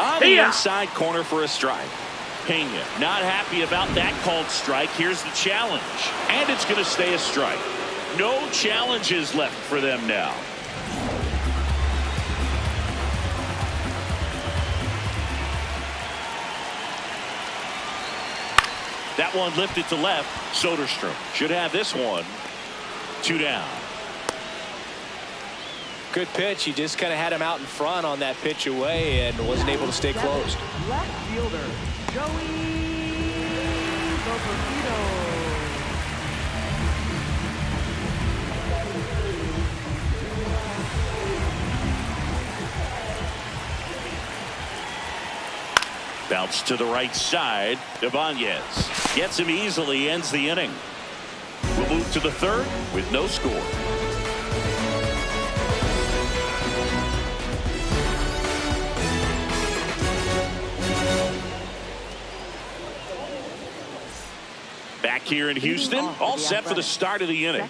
On the inside corner for a strike. Pena not happy about that called strike. Here's the challenge. And it's going to stay a strike. No challenges left for them now. That one lifted to left. Soderstrom should have this one. 2 down. Good pitch. He just kind of had him out in front on that pitch away and wasn't able to stay closed. Left fielder, Joey Loperfido. Bounce to the right side. Ibanez gets him easily, ends the inning. We'll move to the third with no score. Back here in Houston, all set for the start of the inning.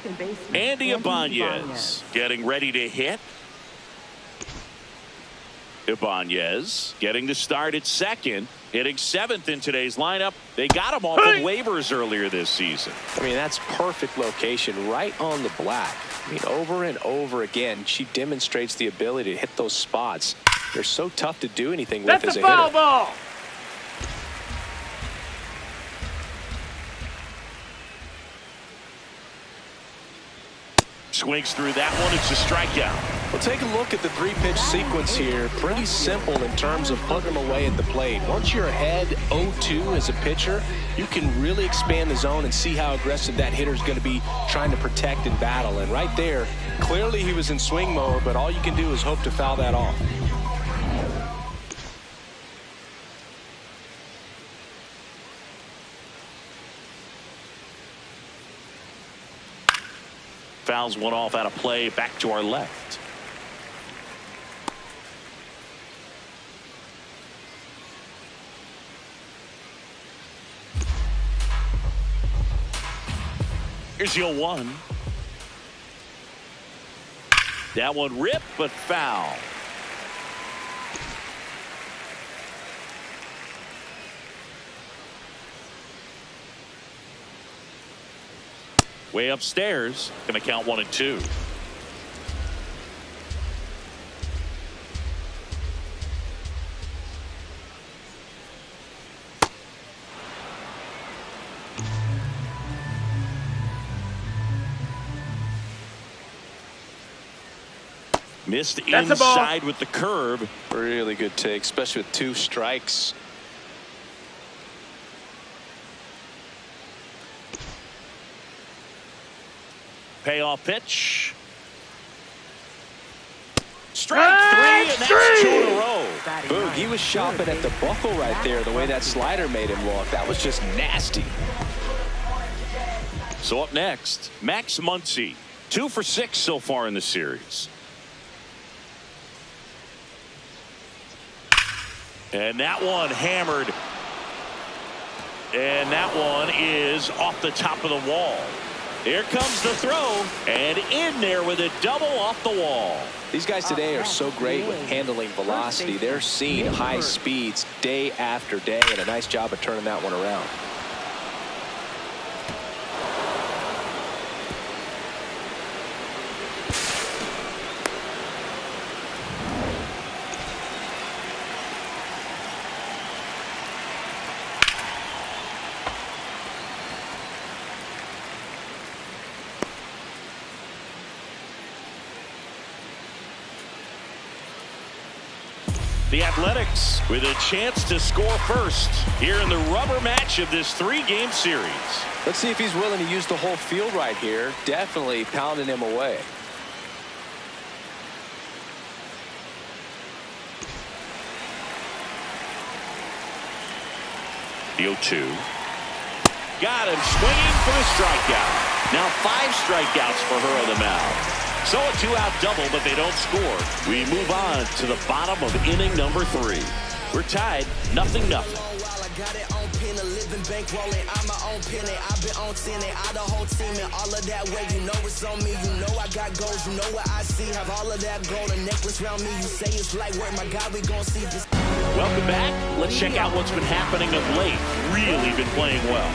Andy Ibanez getting ready to hit. Ibanez getting the start at second, hitting 7th in today's lineup. They got him off of waivers earlier this season. I mean, that's perfect location, right on the black. I mean, over and over again, she demonstrates the ability to hit those spots. They're so tough to do anything with as a hitter. Ball. Swings through that one. It's a strikeout. Well, take a look at the 3-pitch sequence here. Pretty simple in terms of putting them away at the plate. Once you're ahead 0-2 as a pitcher, you can really expand the zone and see how aggressive that hitter is going to be trying to protect and battle. And right there, clearly he was in swing mode, but all you can do is hope to foul that off. Fouls one off out of play. Back to our left. Here's your 1. That one ripped, but foul. Way upstairs, going to count 1 and 2. Missed inside with the curve. Really good take, especially with 2 strikes. Payoff pitch. Strike 3, and that's 2 in a row. Boog, he was shopping at the buckle right there, the way that slider made him look. That was just nasty. So up next, Max Muncy. 2 for 6 so far in the series. And that one hammered. And that one is off the top of the wall. Here comes the throw, and in there with a double off the wall. These guys today are so great with handling velocity. They're seeing high speeds day after day, and a nice job of turning that one around. The Athletics with a chance to score first here in the rubber match of this 3-game series. Let's see if he's willing to use the whole field right here. Definitely pounding him away. The 0-2. Got him swinging for the strikeout. Now 5 strikeouts for her on the mound. So a 2-out double, but they don't score. We move on to the bottom of inning number 3. We're tied 0-0. bankrolling, I'm my own penny. I've been on 10 and I the whole team and all of that weight. You know it's on me, you know I got goals, you know what I see. Have all of that gold, a necklace around me. You say it's light work, my God, we gon' see this. Welcome back. Let's check out what's been happening of late. Really been playing well.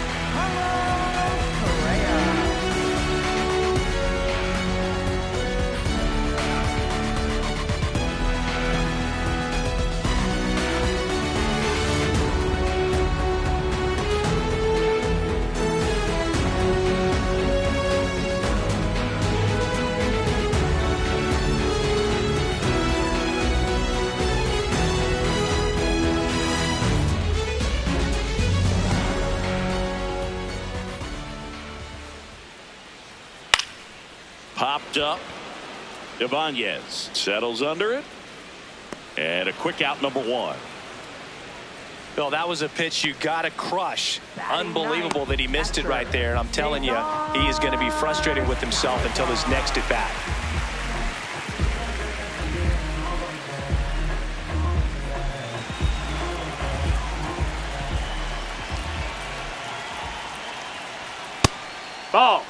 Popped up. Ibanez settles under it. And a quick out, number one. Well, that was a pitch you got to crush. Unbelievable that he missed it right there. And I'm telling you, he is going to be frustrated with himself until his next at bat. Ball.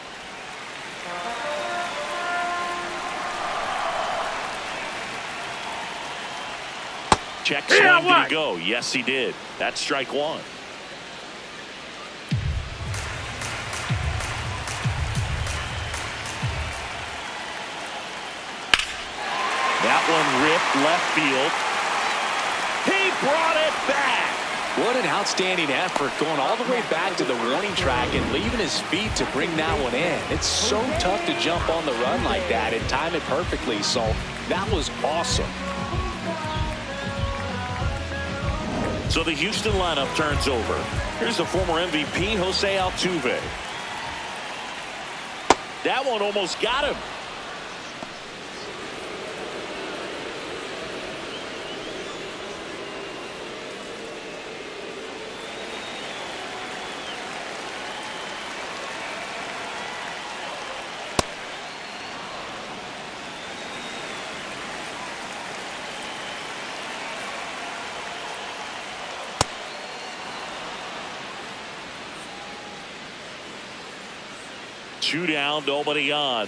Check swing, did he go? Yes, he did. That's strike one. That one ripped left field. He brought it back. What an outstanding effort, going all the way back to the warning track and leaving his feet to bring that one in. It's so tough to jump on the run like that and time it perfectly, so that was awesome. So the Houston lineup turns over. Here's the former MVP, Jose Altuve. That one almost got him. Two down, nobody on.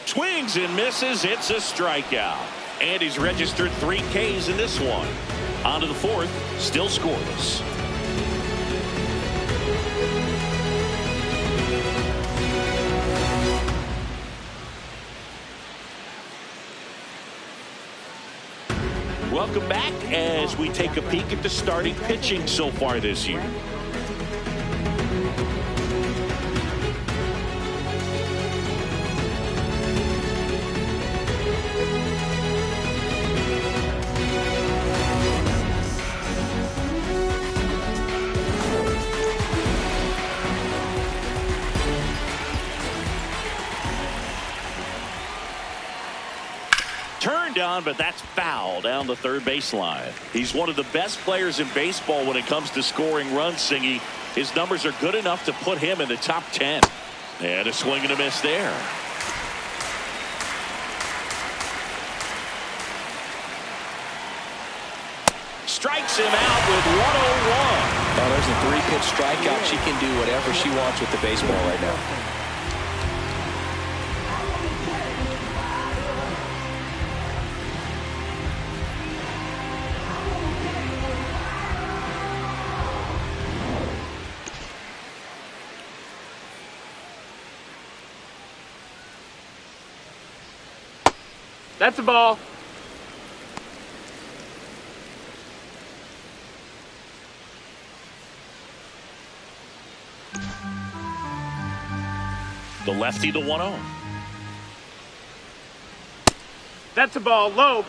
Swings and misses. It's a strikeout. And he's registered 3 Ks in this one. On to the fourth, still scoreless. Welcome back as we take a peek at the starting pitching so far this year. Turned on, but that's foul down the third baseline. He's one of the best players in baseball when it comes to scoring runs, Singy. His numbers are good enough to put him in the top 10. And a swing and a miss there. Strikes him out with 101. Well, there's a 3-pitch strikeout. She can do whatever she wants with the baseball right now. That's a ball. The lefty, the 1-0. That's a ball. Low.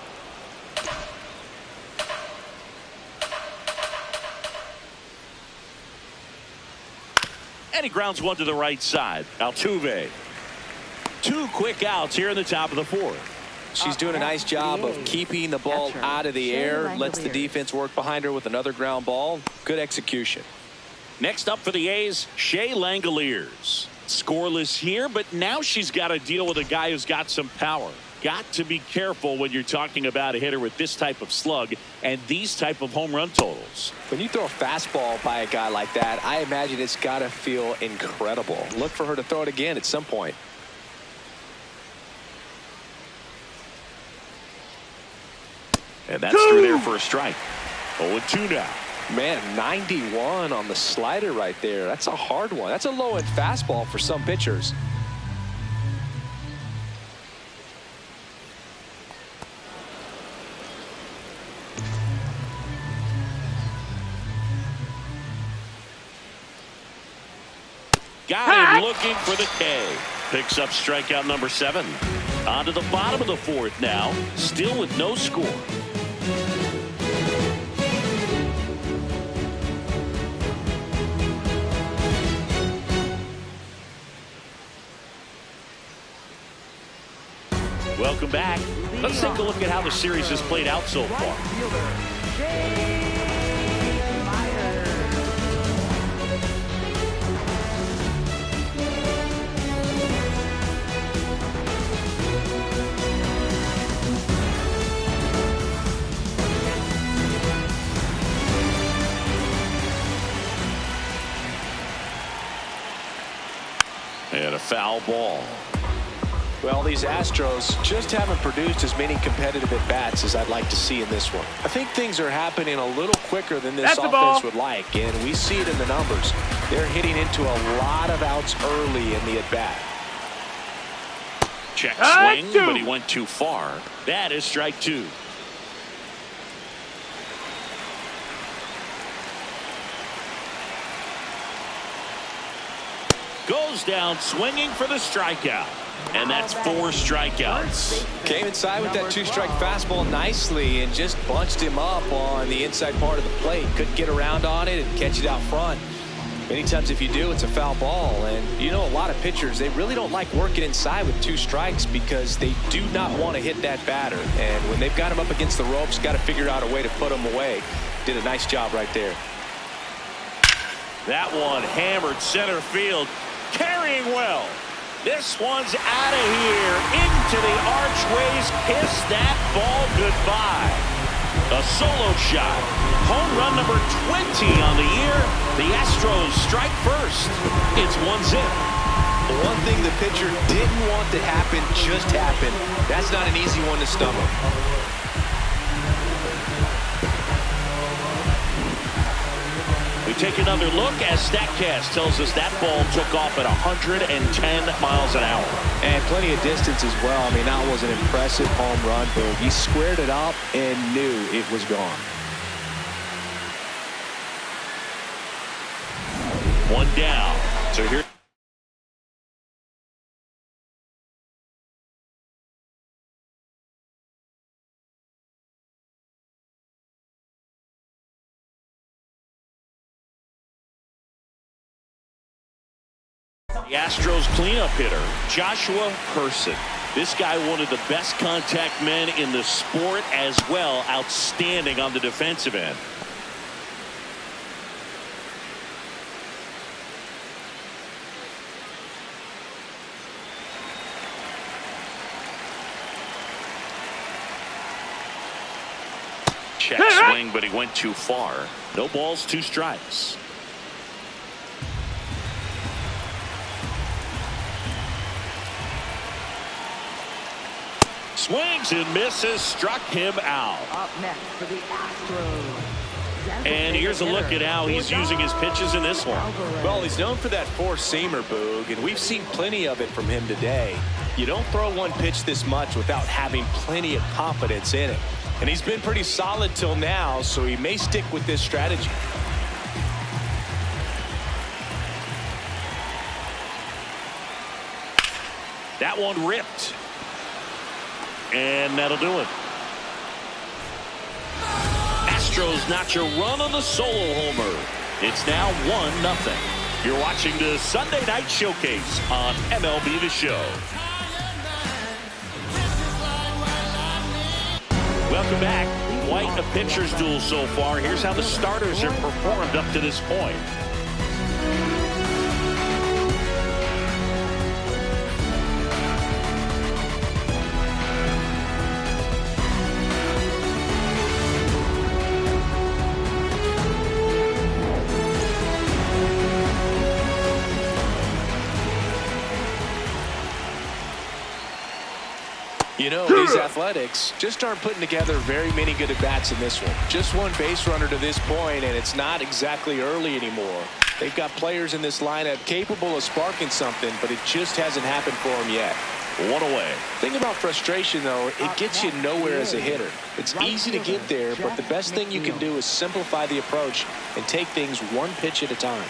And he grounds one to the right side. Altuve. 2 quick outs here in the top of the fourth. She's doing a nice job of keeping the ball out of the air. Lets the defense work behind her with another ground ball. Good execution. Next up for the A's, Shea Langoliers. Scoreless here, but now she's got to deal with a guy who's got some power. got to be careful when you're talking about a hitter with this type of slug and these type of home run totals. When you throw a fastball by a guy like that, I imagine it's got to feel incredible. Look for her to throw it again at some point. And that's through there for a strike. 0-2 now. Man, 91 on the slider right there. That's a hard one. That's a low-end fastball for some pitchers. Got him looking for the K. Picks up strikeout number 7. On to the bottom of the 4th now. Still with no score. Welcome back. Let's take a look at how the series has played out so far. And a foul ball. Well, these Astros just haven't produced as many competitive at-bats as I'd like to see in this one. I think things are happening a little quicker than this offense would like, and we see it in the numbers. They're hitting into a lot of outs early in the at-bat. Check swing, but he went too far. That is strike 2. Goes down swinging for the strikeout. And that's 4 strikeouts. Came inside with that 2-strike fastball nicely and just bunched him up on the inside part of the plate. Couldn't get around on it and catch it out front. Many times if you do, it's a foul ball. And you know, a lot of pitchers, they really don't like working inside with 2 strikes because they do not want to hit that batter. And when they've got him up against the ropes, got to figure out a way to put him away. Did a nice job right there. That one hammered center field. Carrying well. This one's out of here. Into the archways. Kiss that ball goodbye. A solo shot. Home run number 20 on the year. The Astros strike first. It's 1-0. The one thing the pitcher didn't want to happen just happened. That's not an easy one to stomach. We take another look as StatCast tells us that ball took off at 110 miles an hour. And plenty of distance as well. I mean, that was an impressive home run, but he squared it up and knew it was gone. 1 down. So here. The Astros cleanup hitter, Joshua Person. This guy, one of the best contact men in the sport as well. Outstanding on the defensive end. Check swing, but he went too far. No balls, 2 strikes. Swings and misses, struck him out. Up next for the Astros. And here's a look at how he's using his pitches in this one. Well, he's known for that 4-seamer, Boog, and we've seen plenty of it from him today. You don't throw one pitch this much without having plenty of confidence in it. And he's been pretty solid till now, so he may stick with this strategy. That one ripped. And that'll do it. Astros notch a run on the solo homer. It's now 1-0. You're watching the Sunday Night Showcase on MLB The Show. Welcome back. Quite a pitcher's duel so far. Here's how the starters have performed up to this point. You know, these Athletics just aren't putting together very many good at-bats in this one. Just one base runner to this point, and it's not exactly early anymore. They've got players in this lineup capable of sparking something, but it just hasn't happened for them yet. One away. Thing about frustration, though, it gets you nowhere as a hitter. It's easy to get there, but the best thing you can do is simplify the approach and take things one pitch at a time.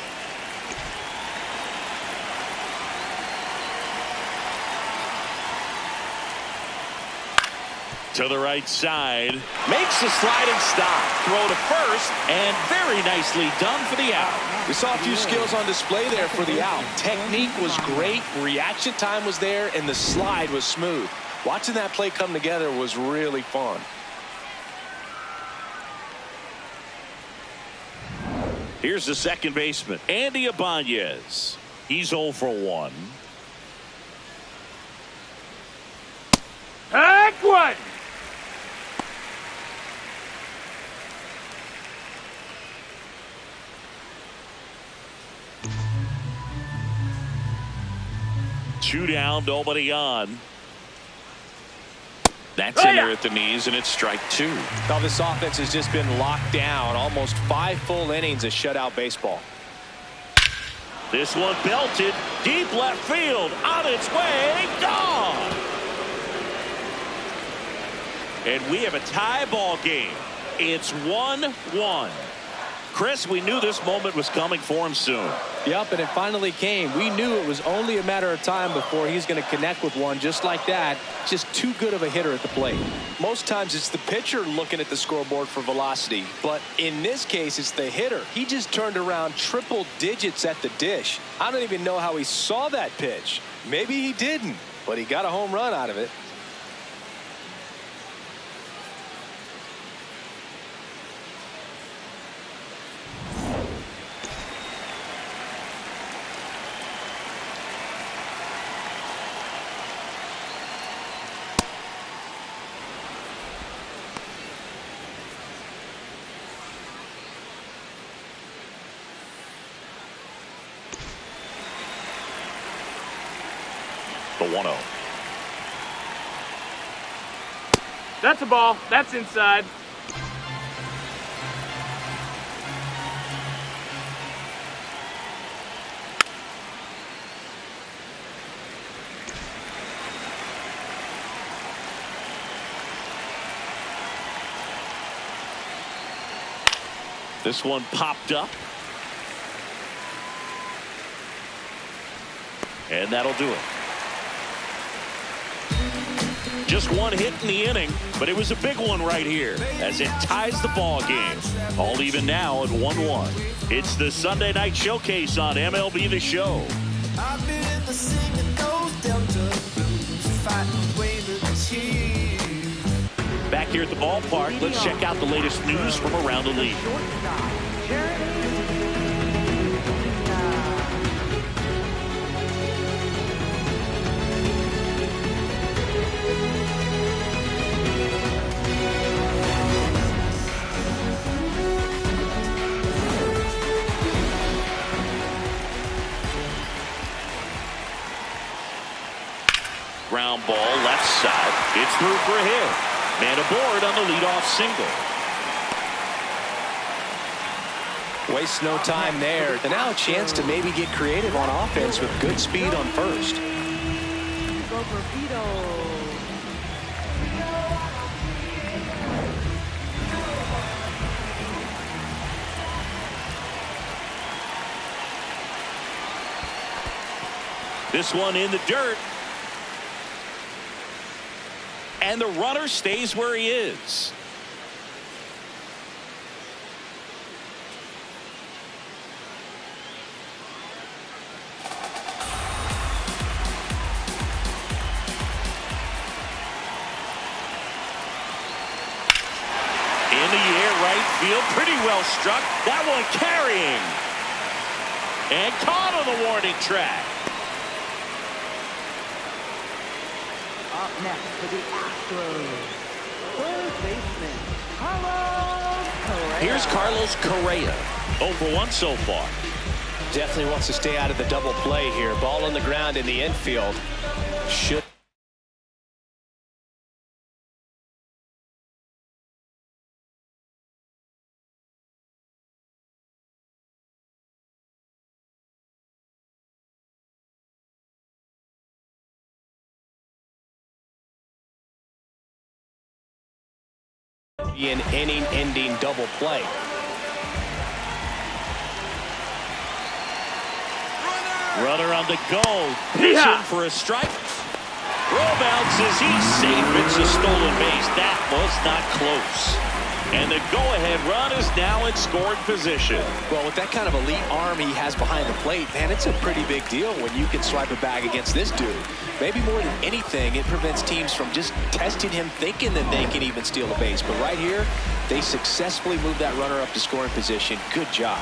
To the right side, makes the sliding stop, throw to first, and very nicely done for the out. We saw a few skills on display there for the out. Technique was great, reaction time was there, and the slide was smooth. Watching that play come together was really fun. Here's the second baseman, Andy Ibanez. He's 0 for 1. Heck one! Two down, nobody on. That's in there at the knees, and it's strike 2. Now this offense has just been locked down. Almost 5 full innings of shutout baseball. This one belted deep left field, on its way, gone. And we have a tie ball game. It's 1-1. Chris, we knew this moment was coming for him soon. Yep, and it finally came. We knew it was only a matter of time before he's going to connect with one just like that. Just too good of a hitter at the plate. Most times it's the pitcher looking at the scoreboard for velocity, but in this case it's the hitter. He just turned around triple digits at the dish. I don't even know how he saw that pitch. Maybe he didn't, but he got a home run out of it. The 1-0. That's a ball. That's inside. This one popped up. And that'll do it. Just one hit in the inning, but it was a big one right here as it ties the ball game. All even now at 1-1. It's the Sunday Night Showcase on MLB The Show. Back here at the ballpark, let's check out the latest news from around the league. Ground ball left side. It's through for a hit. Man aboard on the leadoff single. Waste no time there. And now a chance to maybe get creative on offense with good speed on first. This one in the dirt. And the runner stays where he is. In the air, right field, pretty well struck. That one carrying. And caught on the warning track. Up next for the Astros, third baseman, Carlos Correa. Here's Carlos Correa. 0 for 1 so far. Definitely wants to stay out of the double play here. Ball on the ground in the infield. Should An inning-ending double play. Runner on the go. Yeah. Pitching for a strike. Roll bounces. He's safe. It's a stolen base. That was not close. And the go-ahead run is now in scoring position. Well, with that kind of elite arm he has behind the plate, man, it's a pretty big deal when you can swipe a bag against this dude. Maybe more than anything, it prevents teams from just testing him, thinking that they can even steal a base. But right here, they successfully moved that runner up to scoring position. Good job.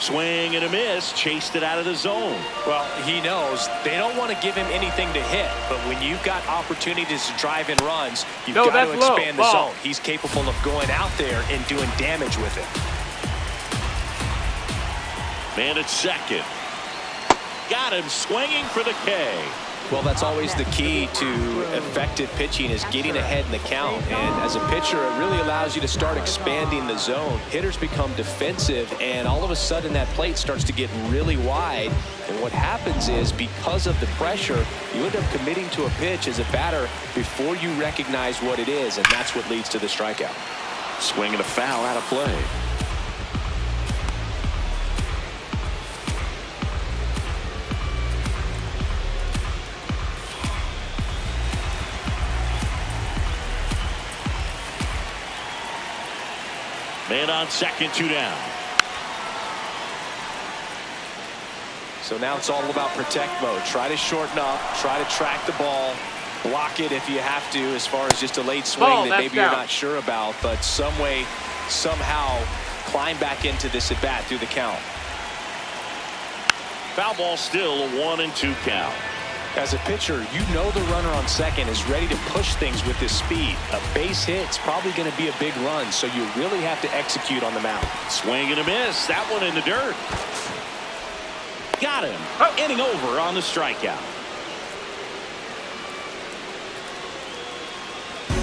Swing and a miss. Chased it out of the zone. Well, he knows they don't want to give him anything to hit, but when you've got opportunities to drive in runs, you've got to expand the zone. He's capable of going out there and doing damage with it. Man at second. Got him swinging for the K. Well, that's always the key to effective pitching, is getting ahead in the count. And as a pitcher, it really allows you to start expanding the zone. Hitters become defensive, and all of a sudden that plate starts to get really wide. And what happens is, because of the pressure, you end up committing to a pitch as a batter before you recognize what it is, and that's what leads to the strikeout. Swing and a foul out of play. Man on second, 2 down. So now it's all about protect mode. Try to shorten up, try to track the ball, block it if you have to, as far as just a late swing that maybe you're not sure about, but some way, somehow climb back into this at bat through the count. Foul ball, still a 1-2 count. As a pitcher, you know the runner on second is ready to push things with his speed. A base hit's probably going to be a big run, so you really have to execute on the mound. Swing and a miss. That one in the dirt. Got him. Inning over on the strikeout.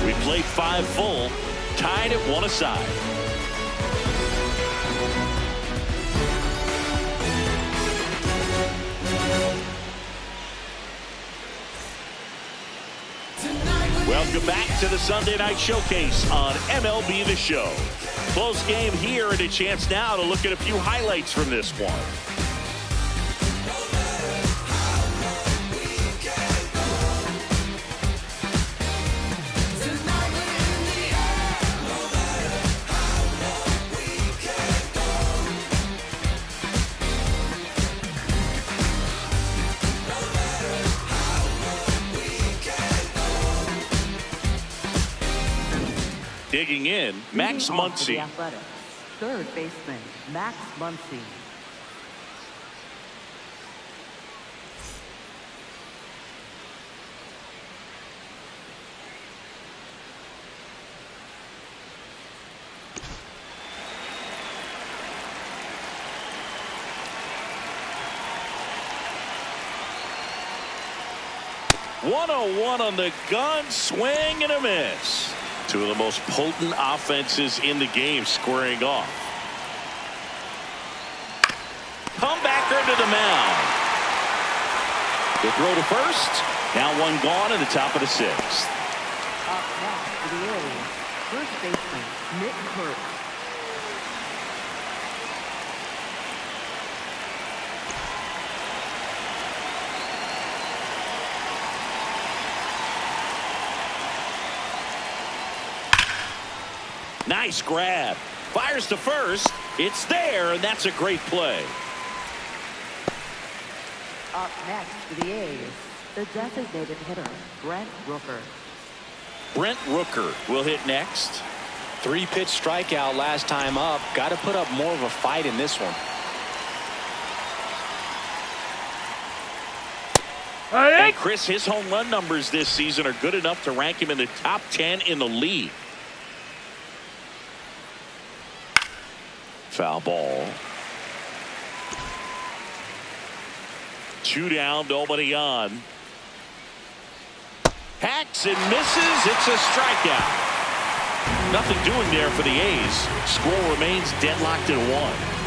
We played 5 full. Tied at 1 aside. Welcome back to the Sunday Night Showcase on MLB The Show. Close game here, and a chance now to look at a few highlights from this one. Digging in, Max Muncy. Third baseman, Max Muncy. .101 on the gun, swing and a miss. Two of the most potent offenses in the game squaring off. Comebacker to the mound. The throw to first. Now one gone in the top of the 6th. Up next for the A's, first baseman, Nick Hurt. Nice grab. Fires to first. It's there, and that's a great play. Up next for the A's, the designated hitter, Brent Rooker. Brent Rooker will hit next. 3-pitch strikeout last time up. Got to put up more of a fight in this one. And Chris, his home run numbers this season are good enough to rank him in the top 10 in the league. Foul ball. 2 down, nobody on. Hacks and misses. It's a strikeout. Nothing doing there for the A's. Score remains deadlocked at 1.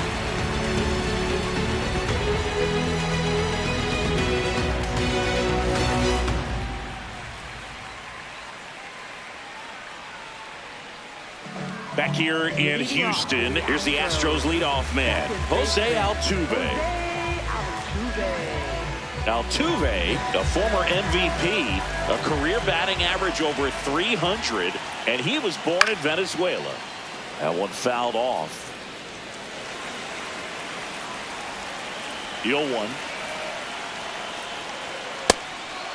Back here in Houston, here's the Astros leadoff man, Jose Altuve. Altuve, a former MVP, a career batting average over 300, and he was born in Venezuela. That one fouled off. The 0-1.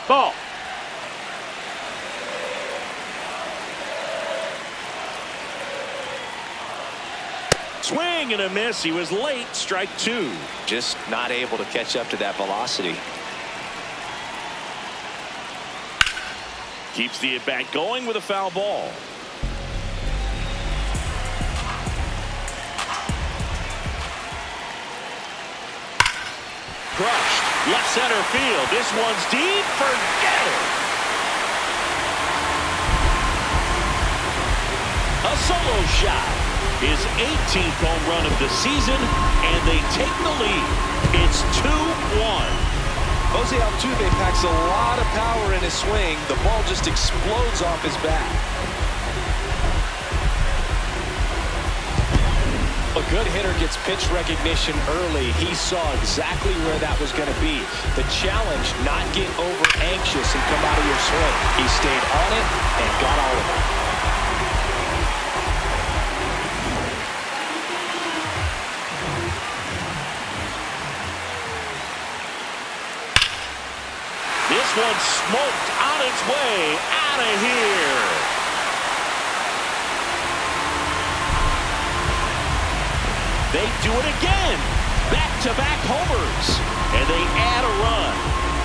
Ball. Swing and a miss. He was late. Strike two. Just not able to catch up to that velocity. Keeps the at-bat going with a foul ball. Crushed. Left center field. This one's deep. Forget it. A solo shot. His 18th home run of the season, and they take the lead. It's 2-1. Jose Altuve packs a lot of power in his swing. The ball just explodes off his bat. A good hitter gets pitch recognition early. He saw exactly where that was going to be. The challenge, not get over anxious and come out of your swing. He stayed on it and got all of it. This one smoked on its way out of here. They do it again. Back-to-back homers. And they add a run.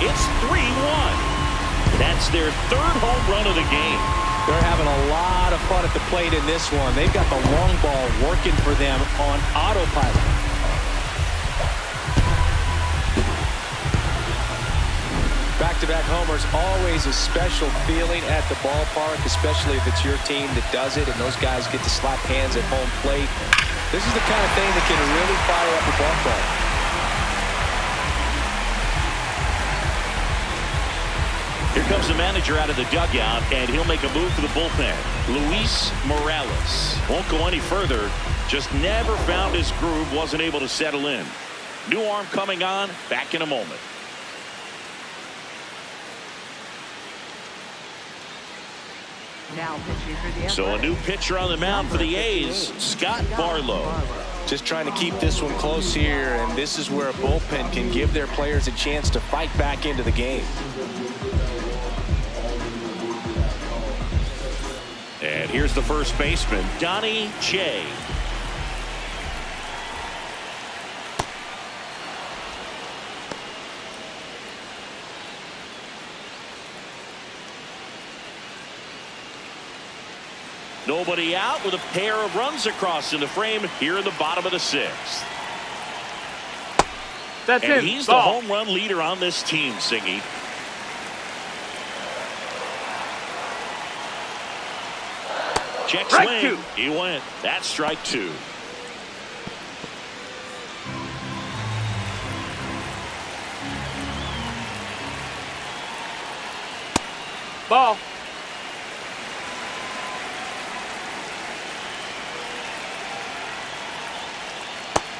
It's 3-1. That's their third home run of the game. They're having a lot of fun at the plate in this one. They've got the long ball working for them on autopilot. Back-to-back homers, always a special feeling at the ballpark, especially if it's your team that does it and those guys get to slap hands at home plate. This is the kind of thing that can really fire up a ball club. Here comes the manager out of the dugout, and he'll make a move to the bullpen. Luis Morales won't go any further. Just never found his groove, wasn't able to settle in. New arm coming on, back in a moment. Now pitching for the So a new pitcher on the mound for the A's, Scott Barlow. Just trying to keep this one close here, and this is where a bullpen can give their players a chance to fight back into the game. And here's the first baseman, Donnie Che. Nobody out with a pair of runs across in the frame here in the bottom of the sixth. That's and it. He's Ball. the home run leader on this team, Singy. Check Strike swing. two. He went. That's strike two. Ball.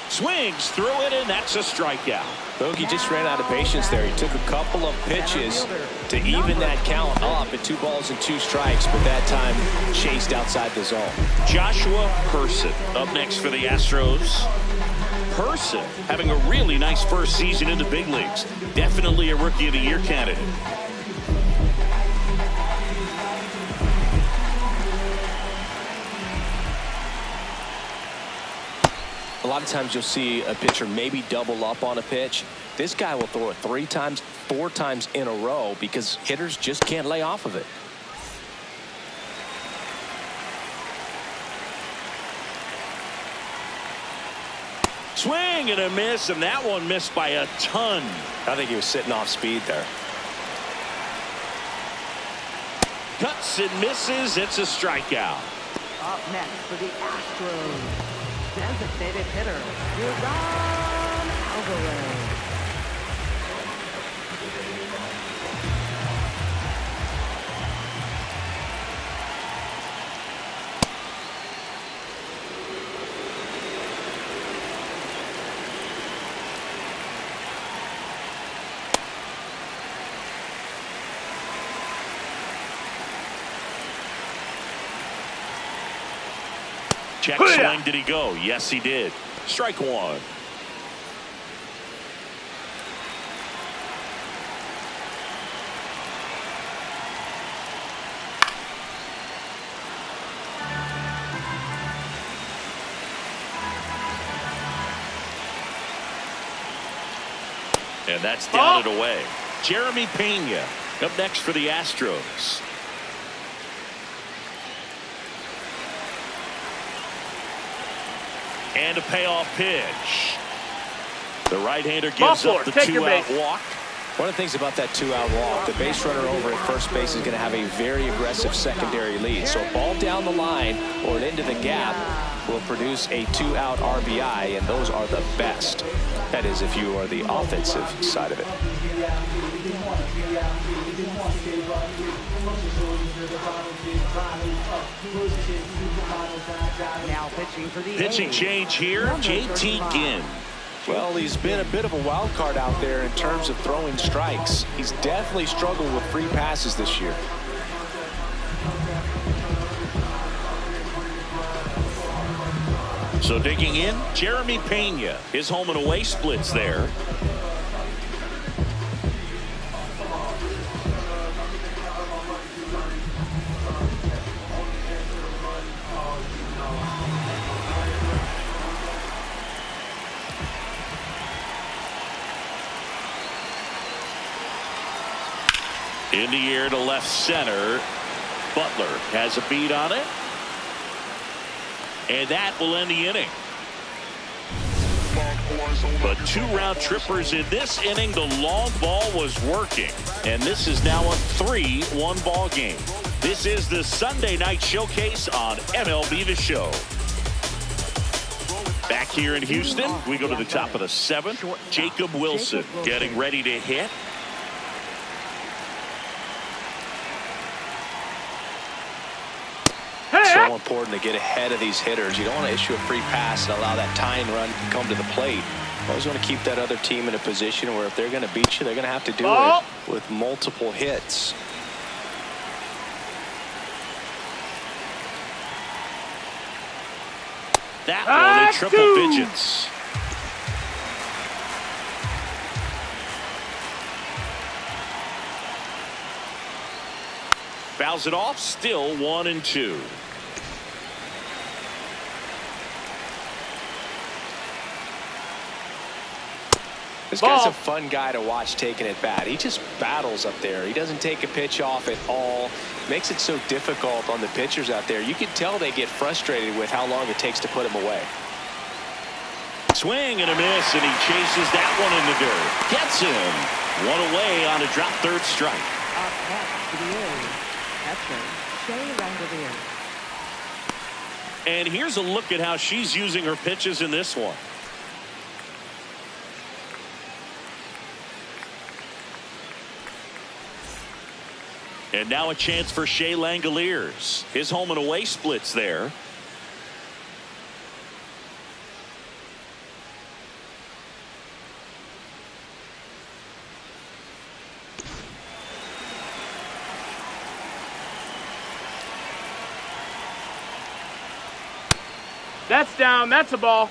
Swings through it, and that's a strikeout. Bogey just ran out of patience there. He took a couple of pitches to even that count up at 2 balls and 2 strikes, but that time chased outside the zone. Joshua Person up next for the Astros. Person having a really nice first season in the big leagues. Definitely a Rookie of the Year candidate. A lot of times you'll see a pitcher maybe double up on a pitch. This guy will throw it 3 times, 4 times in a row because hitters just can't lay off of it. Swing and a miss, and that one missed by a ton. I think he was sitting off speed there. Cuts and misses. It's a strikeout. Up next for the Astros, designated hitter, Yordan Alvarez. Check swing. Did he go? Yes, he did. Strike one. And that's down and away. Jeremy Pena up next for the Astros. And a payoff pitch. The right-hander gives up the two-out walk. One of the things about that two-out walk, the base runner over at first base is going to have a very aggressive secondary lead. So a ball down the line or into the gap will produce a two-out RBI, and those are the best. That is, if you are the offensive side of it. Now pitching for the Pitching A's. change here, JT Ginn. Well, he's been a bit of a wild card out there in terms of throwing strikes. He's definitely struggled with free passes this year. So digging in, Jeremy Pena. His home and away splits there. In the air to left center. Butler has a beat on it. And that will end the inning. But two round trippers in this inning. The long ball was working. And this is now a 3-1 ball game. This is the Sunday night showcase on MLB The Show. Back here in Houston, we go to the top of the 7th. Jacob Wilson getting ready to hit. So important to get ahead of these hitters. You don't want to issue a free pass and allow that tying run to come to the plate. You always want to keep that other team in a position where if they're going to beat you, they're going to have to do it with multiple hits. That one in triple digits. Fouls it off, still 1-2. This guy's a fun guy to watch taking at bat. He just battles up there. He doesn't take a pitch off at all. Makes it so difficult on the pitchers out there. You can tell they get frustrated with how long it takes to put him away. Swing and a miss, and he chases that one in the dirt. Gets him. One away on a drop third strike. Up next to the A's, catcher Shea Langeliers. And here's a look at how she's using her pitches in this one. And now a chance for Shea Langeliers. His home and away splits there. That's down. That's a ball.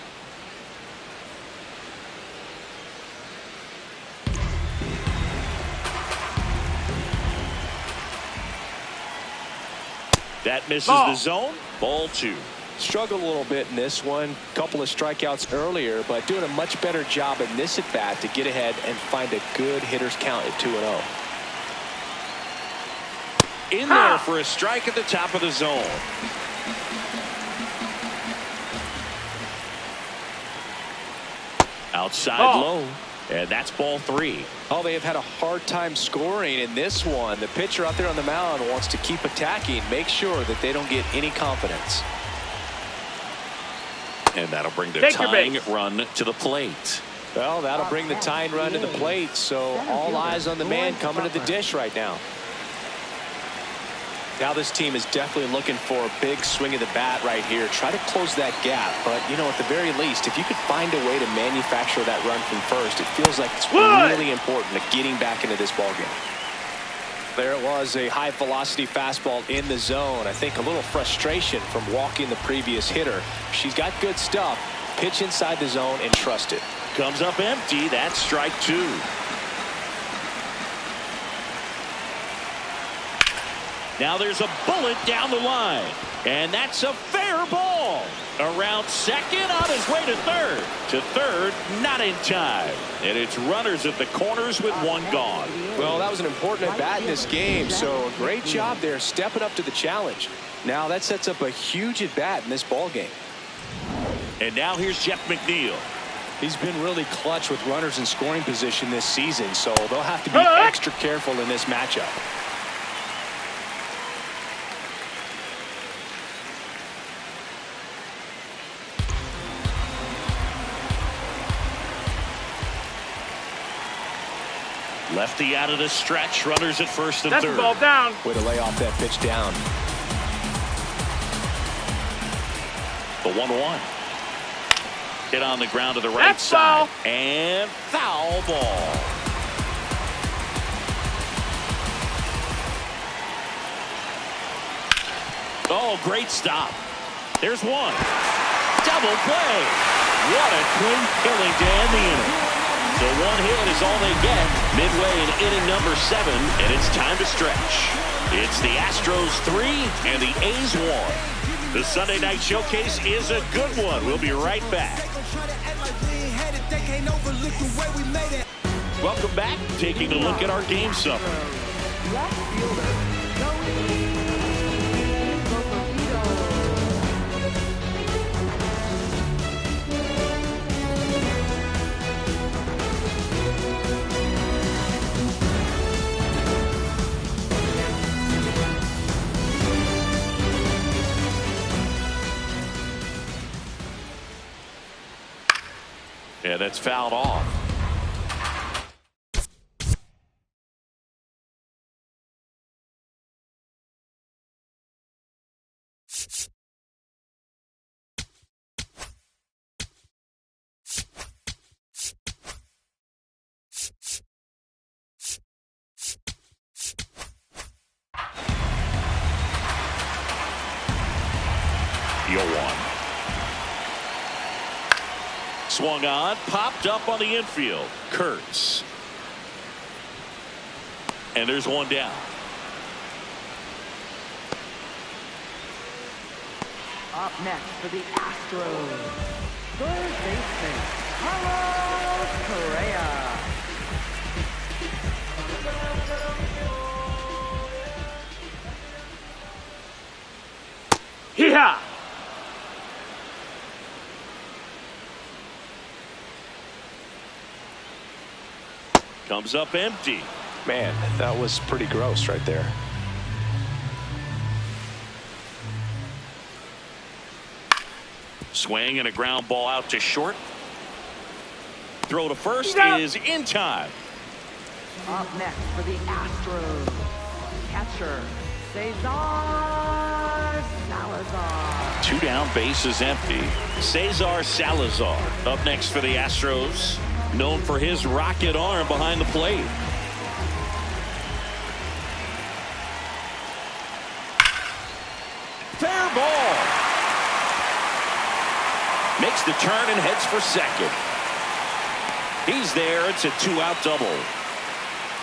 That misses the zone. Ball 2. Struggled a little bit in this one. Couple of strikeouts earlier, but doing a much better job in this at bat to get ahead and find a good hitter's count at 2-0. In there for a strike at the top of the zone. Outside low. And that's ball 3. Oh, they have had a hard time scoring in this one. The pitcher out there on the mound wants to keep attacking, make sure that they don't get any confidence. And that'll bring the tying run to the plate. Well, that'll bring the tying run to the plate, so all eyes on the man coming to the dish right now. Now this team is definitely looking for a big swing of the bat right here. Try to close that gap, but you know, at the very least, if you could find a way to manufacture that run from first, it feels like it's really important to getting back into this ballgame. There it was, a high-velocity fastball in the zone. I think a little frustration from walking the previous hitter. She's got good stuff. Pitch inside the zone and trust it. Comes up empty. That's strike 2. Now there's a bullet down the line. And that's a fair ball. Around second, on his way to third. To third, not in time. And it's runners at the corners with one gone. Well, that was an important at-bat in this game, so a great job there stepping up to the challenge. Now that sets up a huge at-bat in this ball game. And now here's Jeff McNeil. He's been really clutch with runners in scoring position this season, so they'll have to be extra careful in this matchup. Lefty out of the stretch. Runners at first and That's third. the ball down. Way to lay off that pitch down. The 1-1. Hit on the ground to the right That's side. foul. And foul ball. Oh, great stop. There's one. Double play. What a clean killing to end the inning. So one hit is all they get midway in inning number 7, and it's time to stretch. It's the Astros 3 and the A's 1. The Sunday night showcase is a good one. We'll be right back. Welcome back. Taking a look at our game summary. Left fielder, Joey Cocoquito. Yeah, that's fouled off. Swung on, popped up on the infield. Kurtz. And there's one down. Up next for the Astros, third baseman, Carlos Correa. Yeah. Comes up empty. Man, that was pretty gross right there. Swing and a ground ball out to short. Throw to first is in time. Up next for the Astros, catcher, Cesar Salazar. 2 down, bases empty. Cesar Salazar up next for the Astros, known for his rocket arm behind the plate. Fair ball. Makes the turn and heads for second. He's there. It's a 2-out double.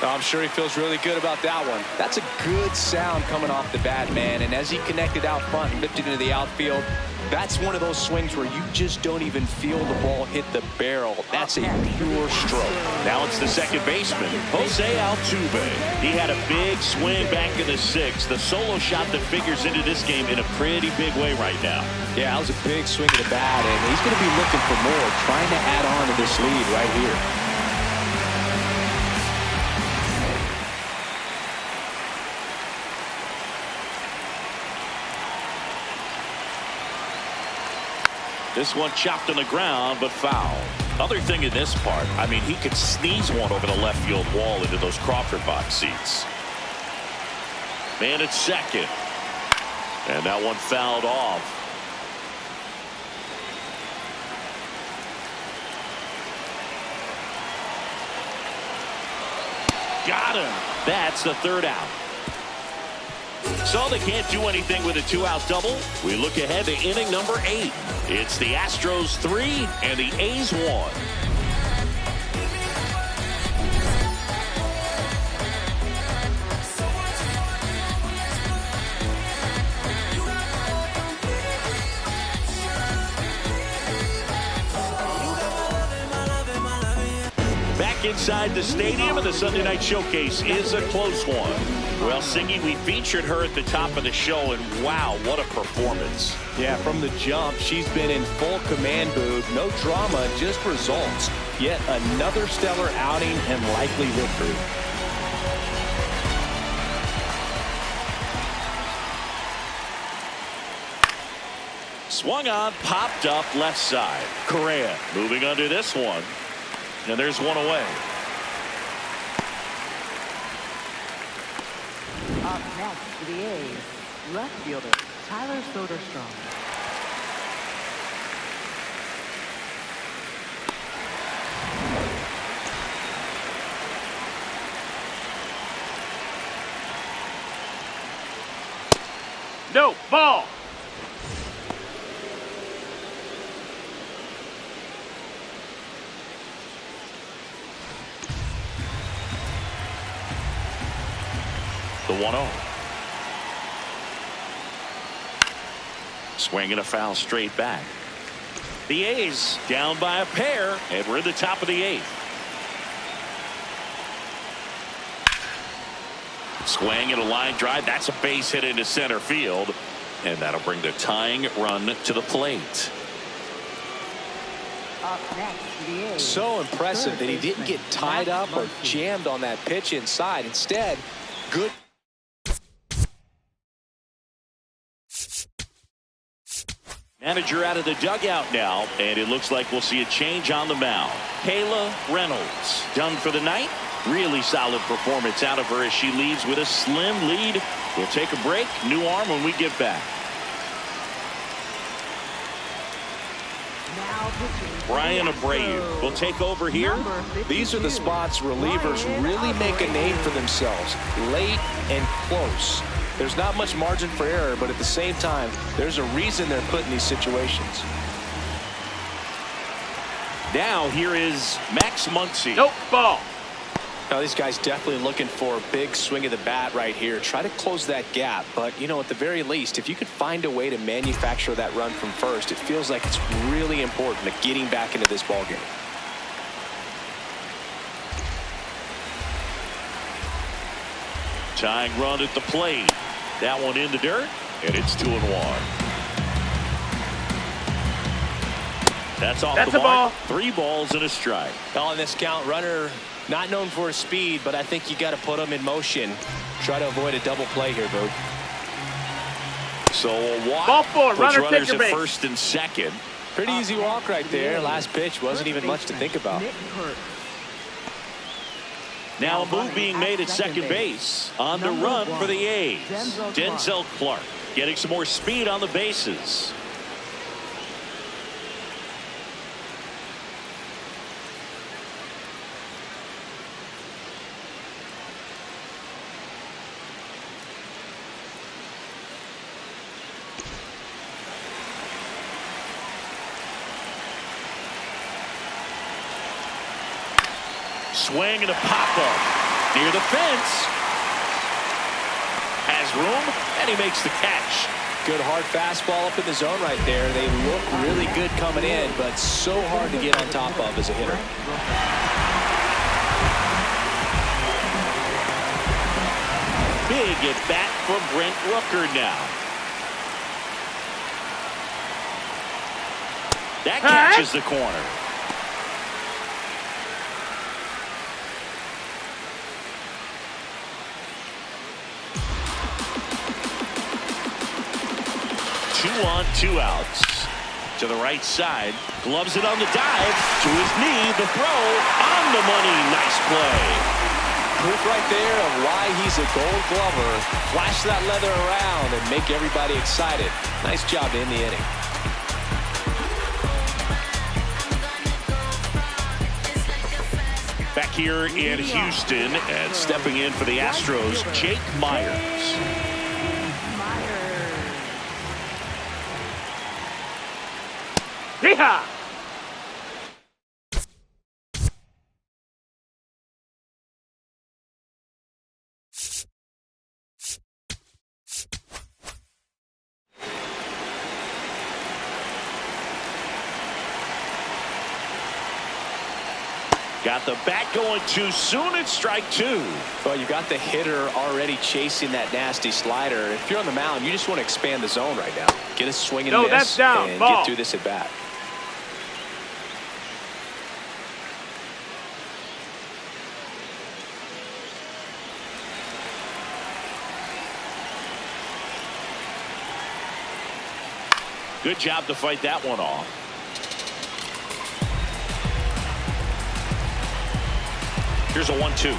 I'm sure he feels really good about that one. That's a good sound coming off the bat, man. And as he connected out front and lifted into the outfield, that's one of those swings where you just don't even feel the ball hit the barrel. That's a pure stroke. Now it's the second baseman, Jose Altuve. He had a big swing back in the 6th. The solo shot that figures into this game in a pretty big way right now. Yeah, that was a big swing of the bat, and he's going to be looking for more, trying to add on to this lead right here. This one chopped on the ground, but foul. Other thing in this part, I mean, he could sneeze one over the left field wall into those Crawford box seats. Man at second. And that one fouled off. Got him. That's the third out. So they can't do anything with a 2-out double. We look ahead to inning number 8. It's the Astros 3 and the A's 1. Back inside the stadium, and the Sunday Night Showcase is a close one. Well, Siggy, we featured her at the top of the show, and wow, what a performance. Yeah, from the jump, she's been in full command mode. No drama, just results. Yet another stellar outing and likely victory. Swung on, popped up left side. Correa moving under this one. And there's one away. Up next for the A's, left fielder Tyler Soderstrom. No, ball. The 1-0. Swinging a foul straight back. The A's down by a pair, and we're in the top of the 8th. Swing and a line drive. That's a base hit into center field, and that'll bring the tying run to the plate. Up next for the A's. So impressive that he didn't get tied up or jammed on that pitch inside. Instead, good. Manager out of the dugout now, and it looks like we'll see a change on the mound. Kayla Reynolds done for the night. Really solid performance out of her as she leaves with a slim lead. We'll take a break. New arm when we get back. Now pitching. Brian Abreu will take over here. These are the spots relievers really make a name for themselves. Late and close. There's not much margin for error, but at the same time, there's a reason they're put in these situations. Now here is Max Muncy. Nope, ball. Now these guys definitely looking for a big swing of the bat right here. Try to close that gap, but you know, at the very least, if you could find a way to manufacture that run from first, it feels like it's really important to getting back into this ballgame. Tying run at the plate. That one in the dirt, and it's 2-1. That's off the mark. 3 balls and a strike. On this count, runner not known for his speed, but I think you got to put him in motion. Try to avoid a double play here, Boog. So a walk. Ball 4, puts runner runners take your at base. first and second. Pretty easy walk right there. Last pitch wasn't even much to think about. Nick Hurt. Now a move being made at second base on the run for the A's. Denzel Clark getting some more speed on the bases. Swing and a pop-up near the fence. Has room, and he makes the catch. Good hard fastball up in the zone right there. They look really good coming in, but so hard to get on top of as a hitter. Big at bat for Brent Rooker now. That catches the corner. On 2 outs to the right side, gloves it on the dive to his knee, the throw on the money. Nice play. Proof right there of why he's a Gold Glover. Flash that leather around and make everybody excited. Nice job to end the inning. Back back here in Houston, and stepping in for the Astros, Jake Myers. Yeehaw! Got the bat going too soon. It's strike two. Well, you got the hitter already chasing that nasty slider. If you're on the mound, you just want to expand the zone right now. Get a swing and No, miss that's down. and Ball. get through this at bat. Good job to fight that one off. Here's a 1-2.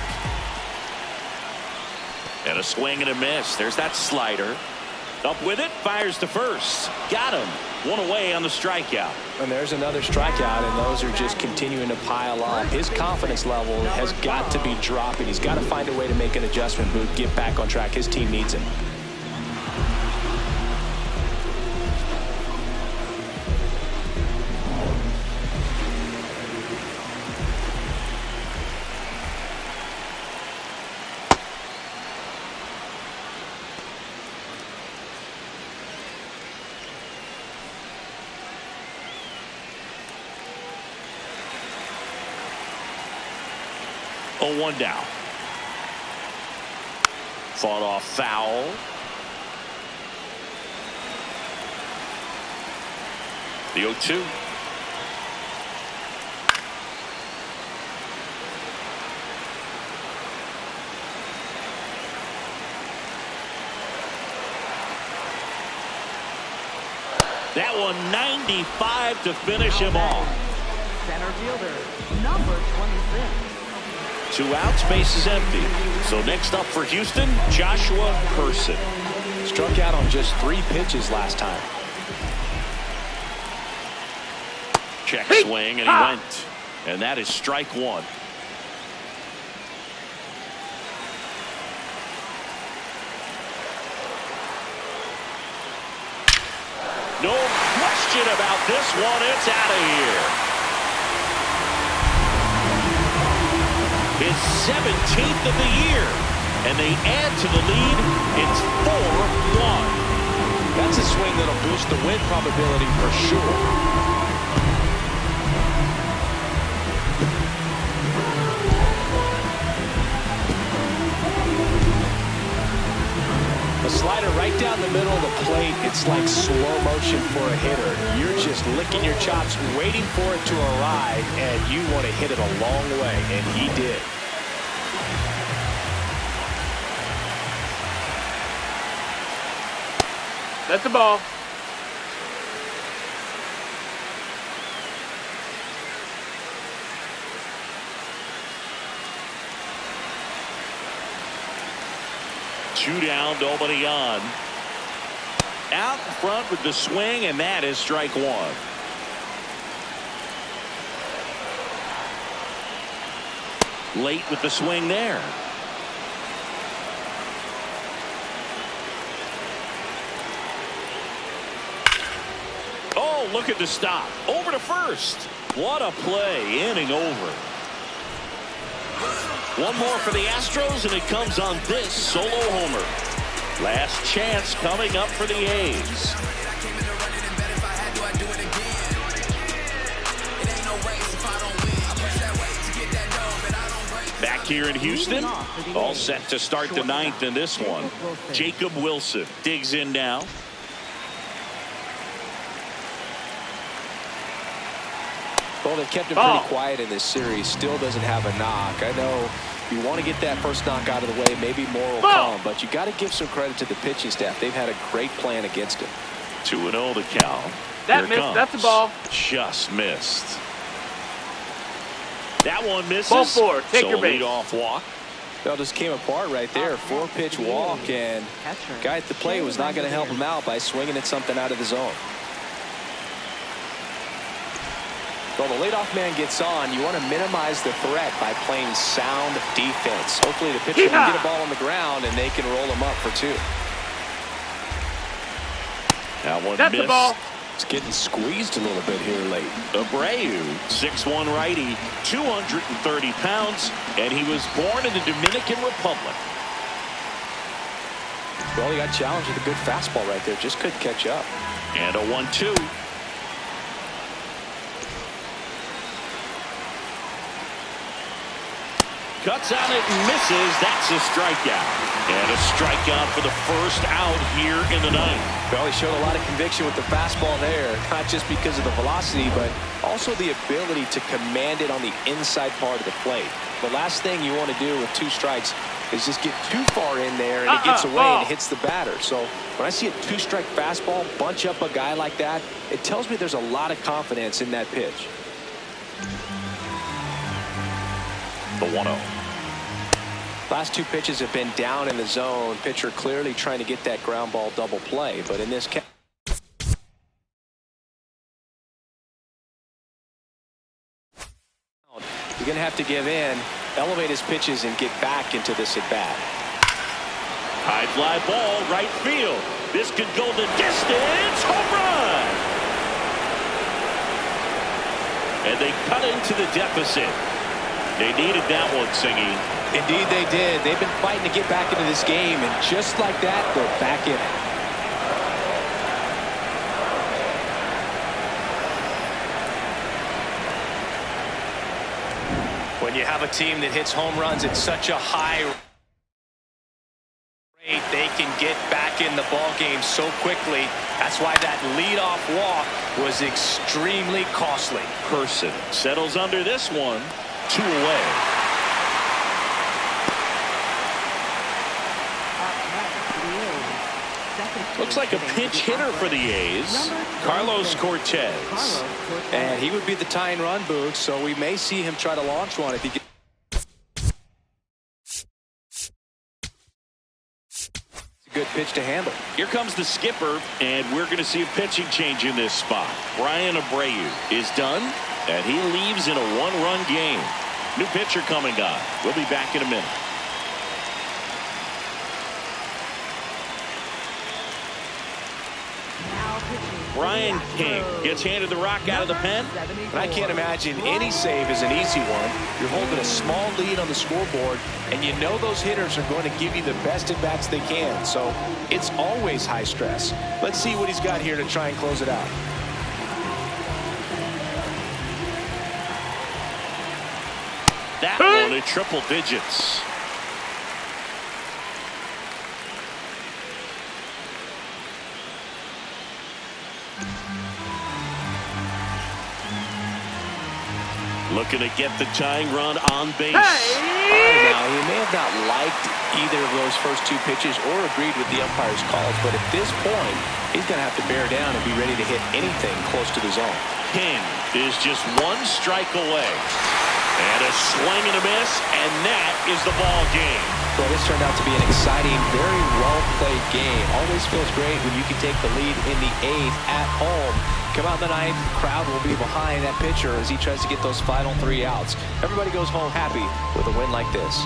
And a swing and a miss. There's that slider. Up with it. Fires to first. Got him. One away on the strikeout. And there's another strikeout, and those are just continuing to pile up. His confidence level has got to be dropping. He's got to find a way to make an adjustment move, get back on track. His team needs him. Oh, 1 down. Fought off foul. The 0-2. That one 95 to finish him off. Center fielder, number 26. 2 outs, base is empty. So next up for Houston, Joshua Person. Struck out on just 3 pitches last time. Check swing, and he went. And that is strike 1. No question about this one. It's out of here. His 17th of the year, and they add to the lead. It's 4-1. That's a swing that'll boost the win probability for sure. A slider right down the middle of the plate. It's like slow motion for a hitter. You're just licking your chops, waiting for it to arrive, and you want to hit it a long way, and he did. That's the ball. Two down, nobody on. Out in front with the swing, and that is strike 1. Late with the swing there. Oh, look at the stop. Over to first. What a play. Inning over. One more for the Astros, and it comes on this solo homer. Last chance coming up for the A's. Back here in Houston, all set to start the 9th in this one. Jacob Wilson digs in now. Well, they've kept him pretty quiet in this series. Still doesn't have a knock. I know you want to get that first knock out of the way. Maybe more will come, but you got to give some credit to the pitching staff. They've had a great plan against him. 2-0 to count. That missed. That's the ball. Just missed. That one misses. Ball 4. Take your base. Lead-off walk. Well, just came apart right there. 4-pitch walk, and guy at the plate was not going to help him out by swinging at something out of the zone. Well, the leadoff man gets on. You want to minimize the threat by playing sound defense. Hopefully the pitcher can get a ball on the ground and they can roll him up for 2. That one That's missed. the ball. It's getting squeezed a little bit here late. Abreu, 6'1" righty, 230 pounds, and he was born in the Dominican Republic. Well, he got challenged with a good fastball right there. Just couldn't catch up. And a 1-2. Cuts on it and misses. That's a strikeout. And a strikeout for the first out here in the ninth. Well, he showed a lot of conviction with the fastball there, not just because of the velocity, but also the ability to command it on the inside part of the plate. The last thing you want to do with 2 strikes is just get too far in there and it gets away and hits the batter. So when I see a 2-strike fastball bunch up a guy like that, it tells me there's a lot of confidence in that pitch. The 1-0. Last 2 pitches have been down in the zone. Pitcher clearly trying to get that ground ball double play, but in this case, you're going to have to give in, elevate his pitches, and get back into this at bat. High fly ball, right field. This could go the distance. Home run. And they cut into the deficit. They needed that one, Singy. Indeed they did. They've been fighting to get back into this game, and just like that, they're back in it. When you have a team that hits home runs at such a high rate, they can get back in the ball game so quickly. That's why that leadoff walk was extremely costly. Person settles under this one. 2 away. Looks like a pinch hitter for the A's, Carlos Cortez. And he would be the tying run, Boog, so we may see him try to launch one if he gets. It's a good pitch to handle. Here comes the skipper, and we're going to see a pitching change in this spot. Bryan Abreu is done, and he leaves in a 1-run game. New pitcher coming on. We'll be back in a minute. Brian King gets handed the rock out of the pen. And I can't imagine any save is an easy one. You're holding a small lead on the scoreboard, and you know those hitters are going to give you the best at-bats they can. So it's always high stress. Let's see what he's got here to try and close it out. That one at triple digits. Looking to get the tying run on base. Now, he may have not liked either of those first 2 pitches or agreed with the umpire's calls, but at this point, he's going to have to bear down and be ready to hit anything close to the zone. King is just 1 strike away. And a swing and a miss, and that is the ball game. Well, this turned out to be an exciting, very well-played game. Always feels great when you can take the lead in the 8th at home. Come out in the 9th, the crowd will be behind that pitcher as he tries to get those final 3 outs. Everybody goes home happy with a win like this.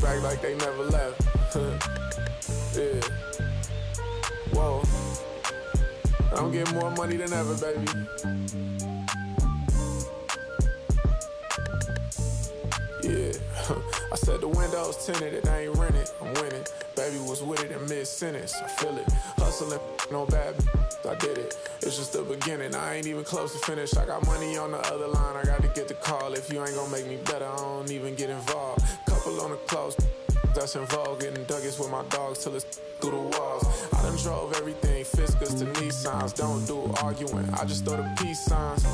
Back like they never left. Yeah. Whoa. I'm getting more money than ever, baby. I said the windows tinted, it ain't rented, I'm winning. Baby was with it in mid-sentence, I feel it. Hustling, no bad, I did it. It's just the beginning, I ain't even close to finish. I got money on the other line, I got to get the call. If you ain't gonna make me better, I don't even get involved. Couple on the close, that's involved. Getting Douglas with my dogs till it's through the walls. I done drove everything, Fiskas to Nissans. Don't do arguing, I just throw the peace signs.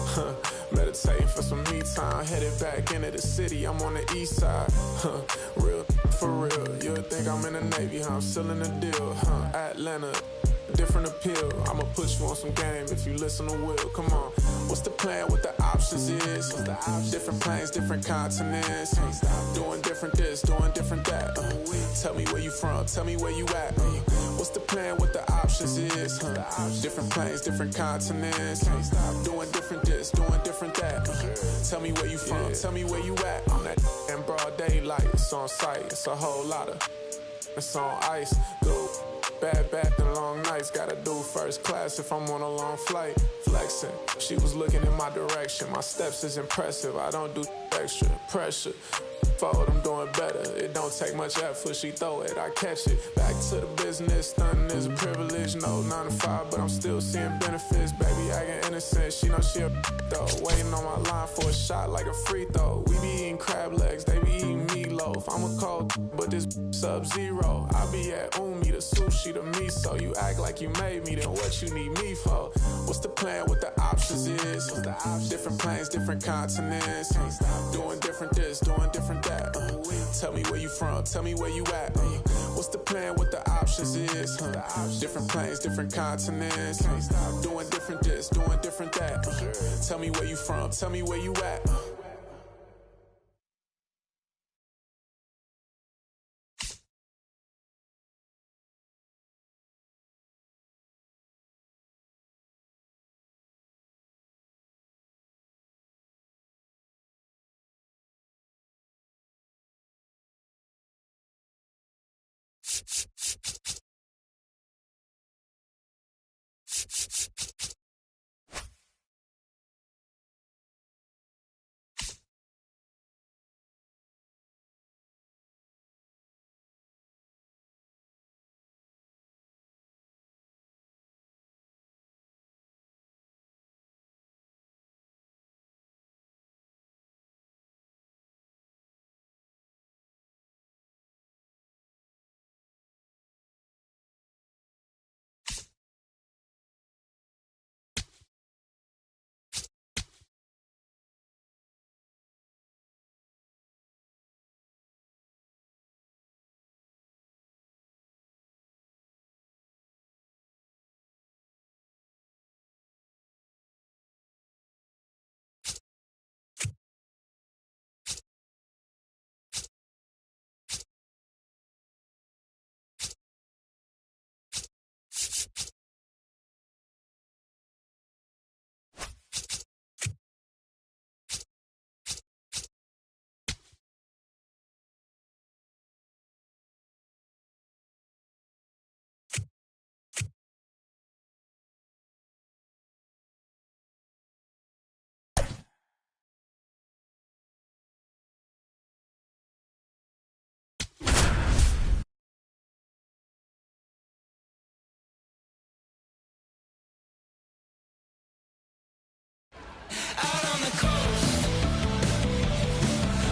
Meditating for some me time. Headed back into the city, I'm on the east side. Real for real, you'll think I'm in the Navy, huh? I'm still in the deal, Atlanta, different appeal. I'ma put you on some game if you listen to Will. Come on, what's the plan? What the options is? Different planes, different continents. Doing different this, doing different that. Tell me where you from, tell me where you at. What's the plan? What the options is? Different planes, different continents. Doing different this, doing different that. Tell me where you from, tell me where you at. I'm that in broad daylight, it's on sight. It's a whole lot of, it's on ice. Dude, bad back and long nights. Gotta do first class if I'm on a long flight. Flexing, she was looking in my direction. My steps is impressive, I don't do extra pressure. Forward, I'm doing better. It don't take much effort, she throw it, I catch it. Back to the business, stunning is a privilege. No 9 to 5, but I'm still seeing benefits. Baby acting innocent, she know she a though. Waiting on my line for a shot like a free throw. We be eating crab legs, they be eating meatloaf. I'm a cold, but this sub-zero. I be at Umi, the sushi, the miso. You act like you made me, then what you need me for? What's the plan? What the options is? Different planes, different continents. Doing different this, doing different that. Tell me where you from, tell me where you at. What's the plan? What the options is? Different planes, different continents. Doing different this, doing different that. Tell me where you from, tell me where you at.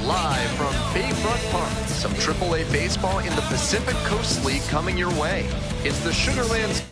Live from Bayfront Park, some AAA baseball in the Pacific Coast League coming your way. It's the Sugarlands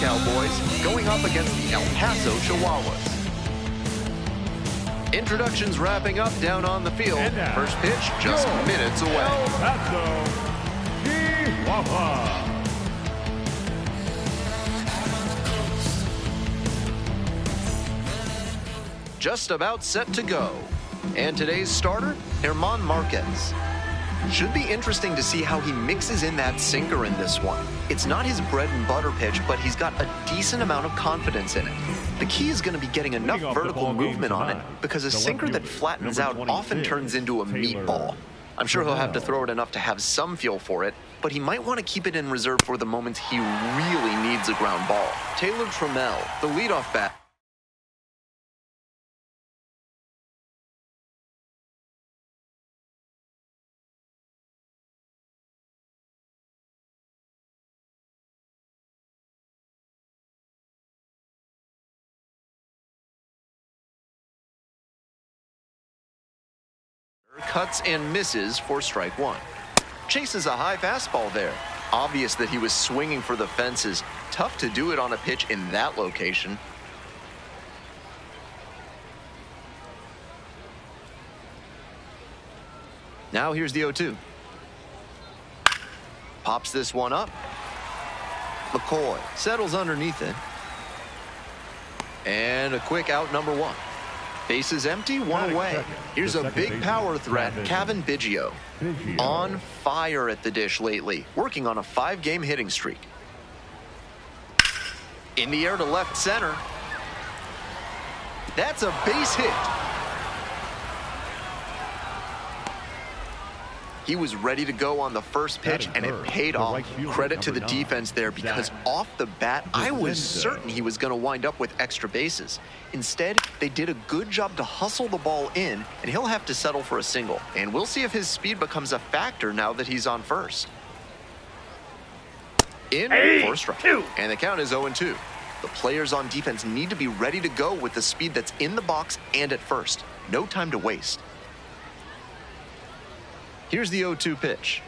Cowboys going up against the El Paso Chihuahuas. Introductions wrapping up down on the field. First pitch just minutes away. El Paso Chihuahua. Just about set to go. And today's starter, German Marquez. Should be interesting to see how he mixes in that sinker in this one. It's not his bread and butter pitch, but he's got a decent amount of confidence in it. The key is going to be getting enough vertical movement on it, because a sinker that flattens out often turns into a meatball. I'm sure he'll have to throw it enough to have some feel for it, but he might want to keep it in reserve for the moments he really needs a ground ball. Taylor Trammell, the leadoff bat. Cuts and misses for strike one. Chases a high fastball there. Obvious that he was swinging for the fences. Tough to do it on a pitch in that location. Now here's the 0-2. Pops this one up. McCoy settles underneath it. And a quick out, number one. Bases empty, one away. Here's a big power threat, Cavan Biggio. On fire at the dish lately, working on a 5-game hitting streak. In the air to left center. That's a base hit. He was ready to go on the first pitch, and it paid off. Credit to the defense there, because off the bat, I was certain he was going to wind up with extra bases. Instead, they did a good job to hustle the ball in, and he'll have to settle for a single. And we'll see if his speed becomes a factor now that he's on first. In for a strike. And the count is 0-2. The players on defense need to be ready to go with the speed that's in the box and at first. No time to waste. Here's the 0-2 pitch.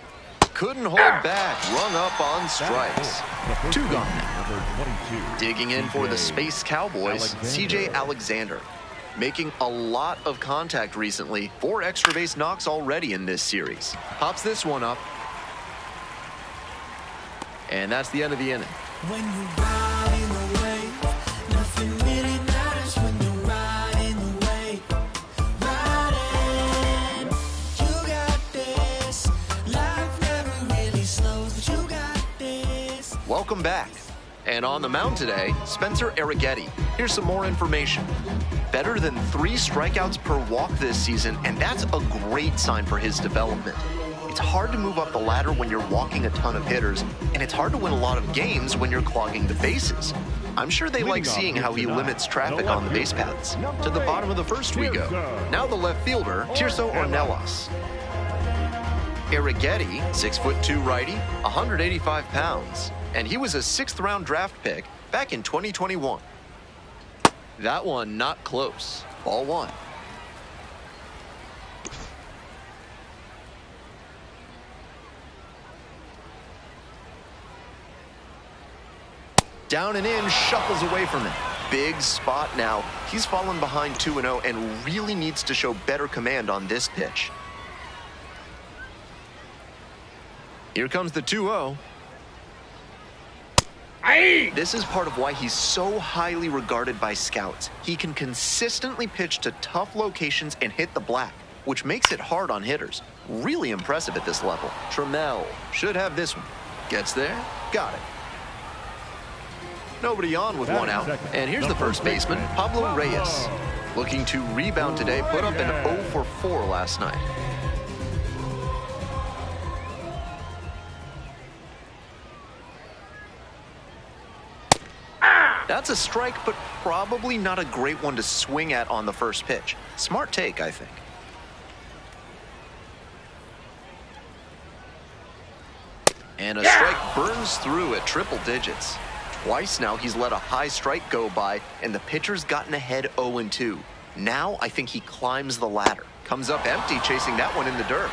Couldn't hold back. Rung up on strikes. 2 gone now. Digging in for the Space Cowboys, CJ Alexander. Making a lot of contact recently. 4 extra base knocks already in this series. Pops this one up. And that's the end of the inning. When you ride in the wave, nothing really matters when you ride in the wave. Riding, you got this. Life never really slows, but you got this. Welcome back. And on the mound today, Spencer Arrighetti. Here's some more information. Better than 3 strikeouts per walk this season, and that's a great sign for his development. It's hard to move up the ladder when you're walking a ton of hitters, and it's hard to win a lot of games when you're clogging the bases. I'm sure they like seeing how he limits traffic on the base paths. To the bottom of the first we go. Now the left fielder, Tirso Ornelas. Arrighetti, 6'2" righty, 185 pounds, and he was a 6th-round draft pick back in 2021. That one not close. Ball 1. Down and in, shuffles away from it. Big spot now. He's fallen behind 2-0 and really needs to show better command on this pitch. Here comes the 2-0. This is part of why he's so highly regarded by scouts. He can consistently pitch to tough locations and hit the black, which makes it hard on hitters. Really impressive at this level. Trammell should have this one. Gets there, got it. Nobody on with 1 out. And here's the first baseman, Pablo Reyes. Looking to rebound today, put up an 0 for 4 last night. That's a strike, but probably not a great one to swing at on the first pitch. Smart take, I think. And a strike burns through at triple digits. Twice now he's let a high strike go by, and the pitcher's gotten ahead 0-2. Now I think he climbs the ladder. Comes up empty, chasing that one in the dirt.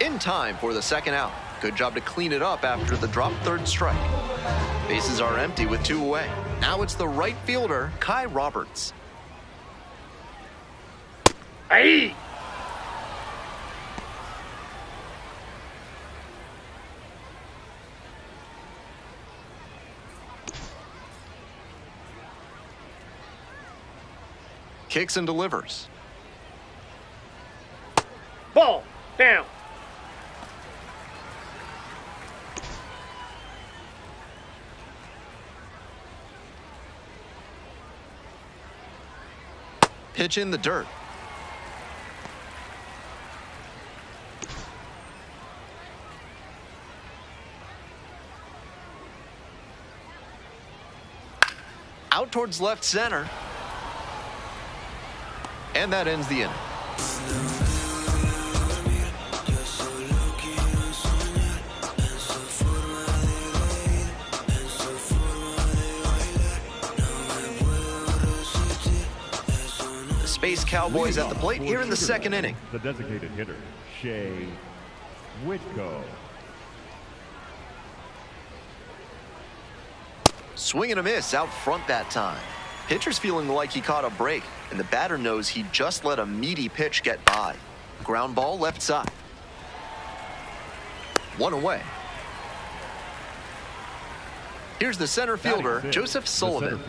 In time for the second out. Good job to clean it up after the dropped third strike. Bases are empty with 2 away. Now it's the right fielder, Kai Roberts. Hey! Kicks and delivers. Ball down. Pitch in the dirt. Out towards left center. And that ends the inning. The Space Cowboys at the plate here in the second inning. The designated hitter, Shea Whitco. Swing and a miss out front that time. Pitcher's feeling like he caught a break, and the batter knows he just let a meaty pitch get by. Ground ball left side. 1 away. Here's the center fielder, Joseph Sullivan.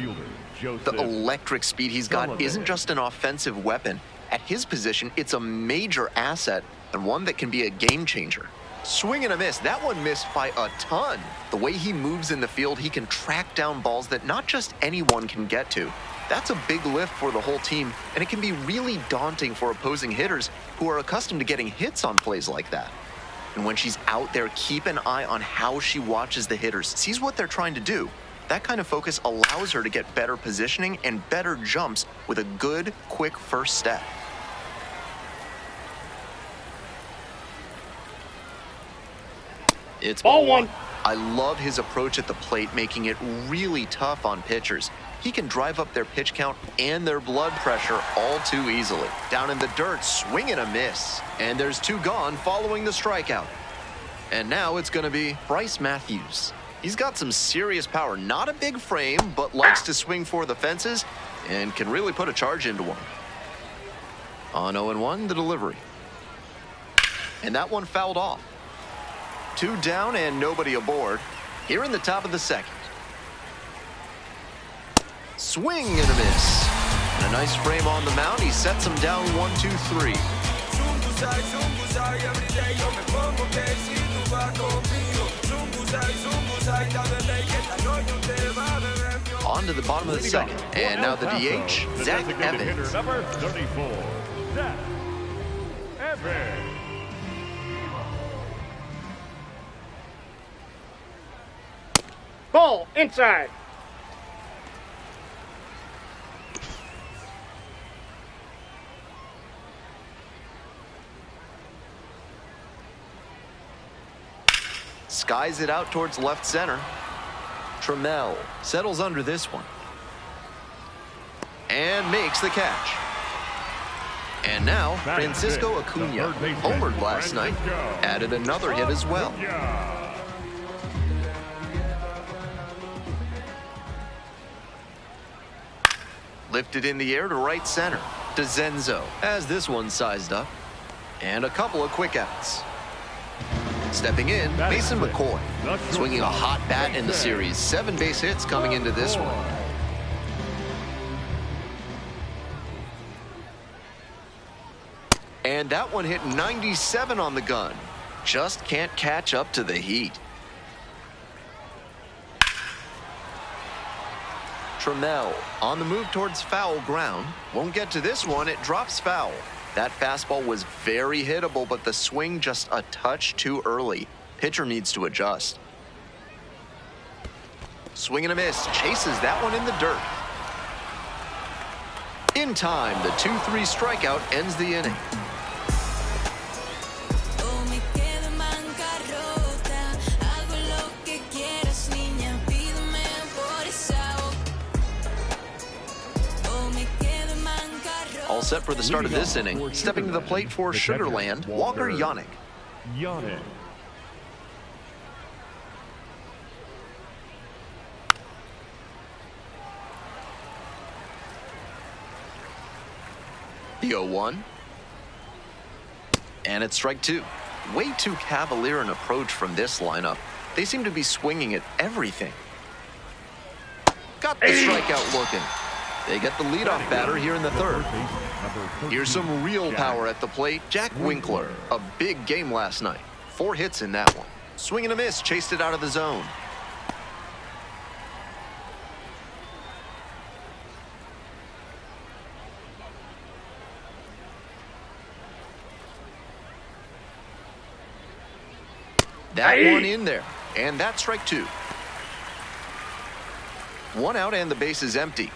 The electric speed he's got isn't just an offensive weapon. At his position, it's a major asset and one that can be a game changer. Swing and a miss. That one missed by a ton. The way he moves in the field, he can track down balls that not just anyone can get to. That's a big lift for the whole team, and it can be really daunting for opposing hitters who are accustomed to getting hits on plays like that. And when she's out there, keep an eye on how she watches the hitters, sees what they're trying to do. That kind of focus allows her to get better positioning and better jumps with a good, quick first step. It's ball one. I love his approach at the plate, making it really tough on pitchers. He can drive up their pitch count and their blood pressure all too easily. Down in the dirt, swing and a miss. And there's 2 gone following the strikeout. And now it's going to be Bryce Matthews. He's got some serious power. Not a big frame, but likes to swing for the fences and can really put a charge into one. On 0-1, the delivery. And that one fouled off. 2 down and nobody aboard. Here in the top of the second. Swing and a miss. And a nice frame on the mound. He sets him down 1-2-3. On to the bottom of the second. And now the DH, Zach Evans. Number 34, Zach Evans. Ball inside. Skies it out towards left center. Trammell settles under this one. And makes the catch. And now, Francisco Acuna, homered last night, added another hit as well. Lifted in the air to right center. DeZenzo has this one sized up. And a couple of quick outs. Stepping in, Mason McCoy, swinging a hot bat in the series. 7 base hits coming into this one. And that one hit 97 on the gun. Just can't catch up to the heat. Trammell on the move towards foul ground. Won't get to this one. It drops foul. That fastball was very hittable, but the swing just a touch too early. Pitcher needs to adjust. Swing and a miss. Chases that one in the dirt. In time, the 2-3 strikeout ends the inning. All set for the start of this inning. Stepping to the plate for Sugarland, Walker Yannick. The 0-1. And it's strike two. Way too cavalier an approach from this lineup. They seem to be swinging at everything. Got the strikeout working. They get the leadoff batter here in the third. Here's some real power at the plate. Jack Winkler. A big game last night. 4 hits in that one. Swing and a miss. Chased it out of the zone. That one in there. And that's strike two. 1 out and the base is empty.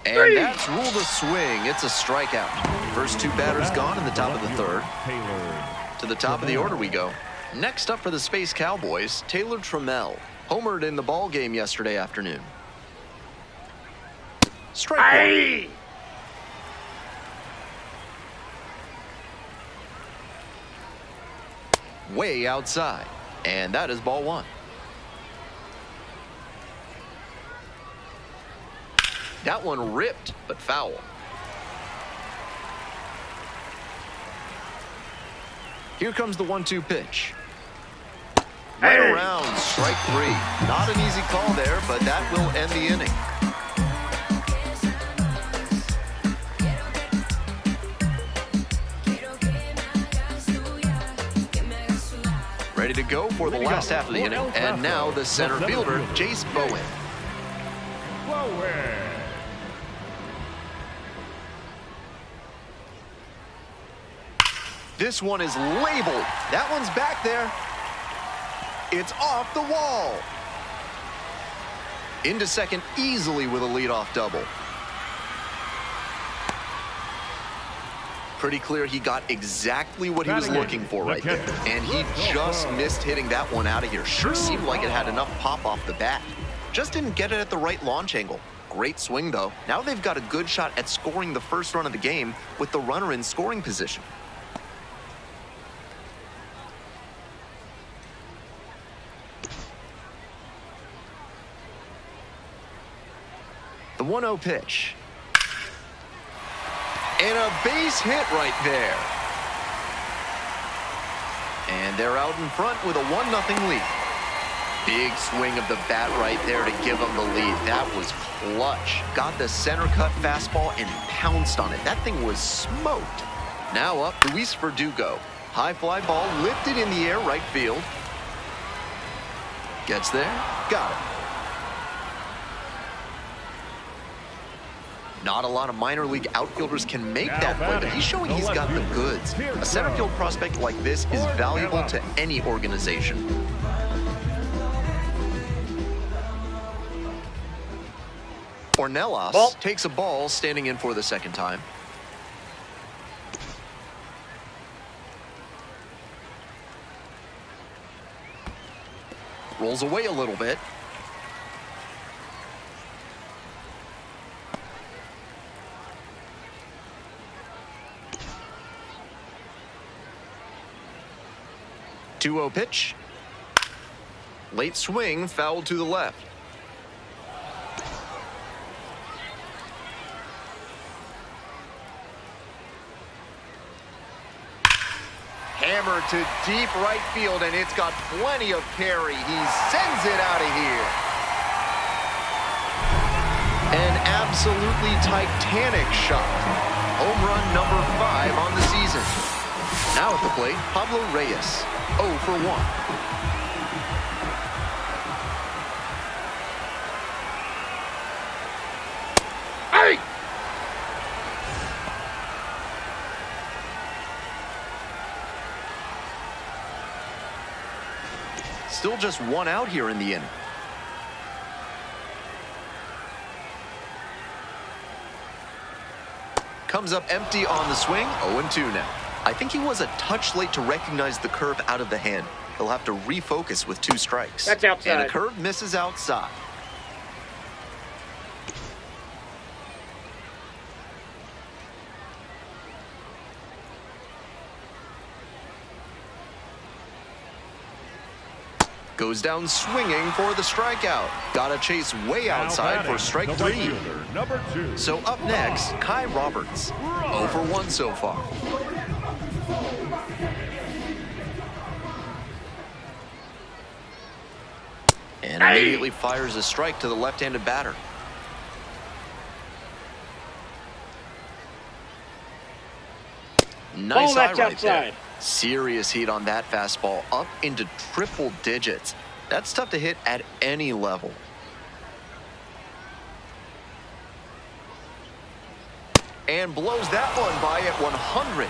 And that's ruled a swing. It's a strikeout. First 2 batters gone in the top of the third. To the top of the order we go. Next up for the Space Cowboys, Taylor Trammell. Homered in the ball game yesterday afternoon. Strike one. Way outside. And that is ball 1. That one ripped, but foul. Here comes the 1-2 pitch. Right around, strike 3. Not an easy call there, but that will end the inning. Ready to go for the last half of the inning. And now the center fielder, Jace Bowen. This one is labeled. That one's back there. It's off the wall. Into second easily with a leadoff double. Pretty clear he got exactly what he was looking for right there. And he just missed hitting that one out of here. Sure seemed like it had enough pop off the bat. Just didn't get it at the right launch angle. Great swing, though. Now they've got a good shot at scoring the first run of the game with the runner in scoring position. The 1-0 pitch. And a base hit right there. And they're out in front with a 1-0 lead. Big swing of the bat right there to give them the lead. That was clutch. Got the center cut fastball and pounced on it. That thing was smoked. Now up, Luis Verdugo. High fly ball lifted in the air, right field. Gets there, got it. Not a lot of minor league outfielders can make that play, but he's showing he's got the goods. A center field prospect like this is valuable to any organization. Ornelas takes a ball, standing in for the second time. Rolls away a little bit. Two-0 pitch. Late swing, foul to the left. Hammered to deep right field, and it's got plenty of carry. He sends it out of here. An absolutely titanic shot. Home run number 5 on the season. Now at the plate, Pablo Reyes. 0 for 1. Hey! Still just 1 out here in the inning. Comes up empty on the swing. 0-2 now. I think he was a touch late to recognize the curve out of the hand. He'll have to refocus with 2 strikes. That's outside. And a curve misses outside. Goes down swinging for the strikeout. Gotta chase way outside for strike 3. Fielder, number 2. So up next, Kai Roberts. 0 for 1 so far. And immediately fires a strike to the left-handed batter. Nice eye right there. Serious heat on that fastball, up into triple digits. That's tough to hit at any level. And blows that one by at 100.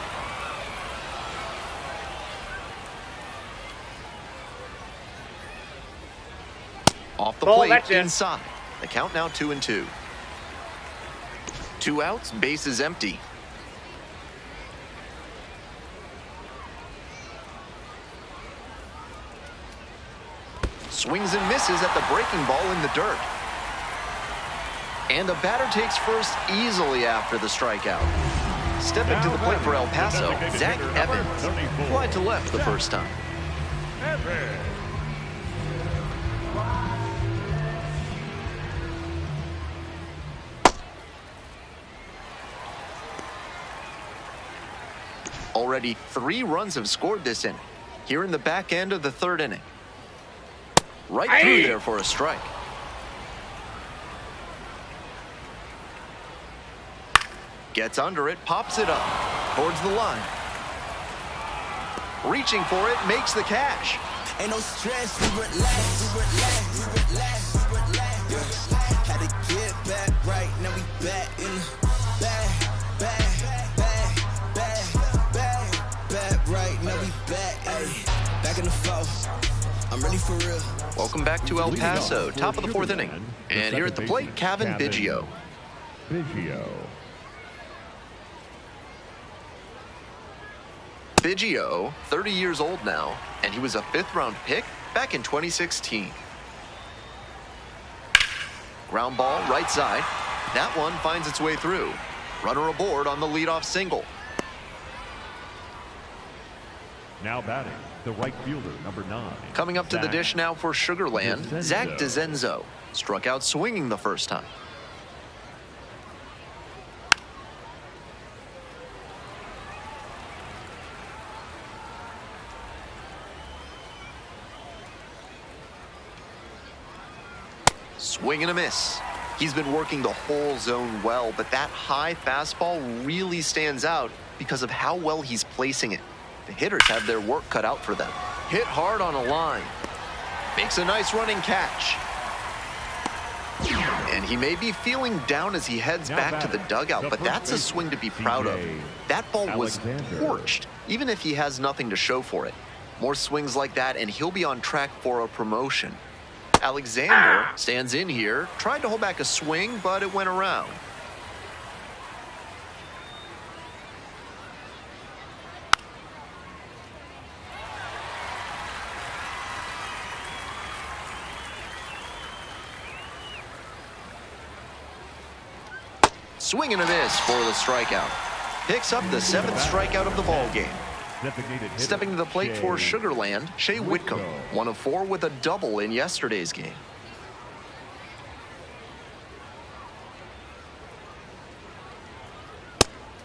Off the plate, inside. The count now 2-2. 2 outs, base is empty. Swings and misses at the breaking ball in the dirt. And the batter takes first easily after the strikeout. Stepping to the plate for El Paso, Zach Evans. Fly to left the first time. Evans. Already 3 runs have scored this inning. Here in the back end of the 3rd inning. Right through there for a strike. Gets under it, pops it up towards the line. Reaching for it, makes the catch. Ain't no stress, we relax, we relax, we relax, we relax. Yeah. Had to get back right, now we back in the back right, now we back, ayy. Back in the foul. I'm ready for real. Welcome back to El Paso, top of the 4th inning. And here at the plate, Cavan Biggio. Biggio, 30 years old now, and he was a 5th-round pick back in 2016. Ground ball, right side. That one finds its way through. Runner aboard on the leadoff single. Now batting, the right fielder, number 9. Coming up to the dish now for Sugar Land, Zach DeZenzo. Struck out swinging the first time. Swing and a miss. He's been working the whole zone well, but that high fastball really stands out because of how well he's placing it. The hitters have their work cut out for them. Hit hard on a line. Makes a nice running catch. And he may be feeling down as he heads back to the dugout, but that's a swing to be proud of. That ball was torched, even if he has nothing to show for it. More swings like that, and he'll be on track for a promotion. Alexander stands in here, tried to hold back a swing, but it went around. Swing and a miss for the strikeout. Picks up the 7th strikeout of the ball game. Stepping to the plate for Sugar Land, Shea Whitcomb, 1 of 4 with a double in yesterday's game.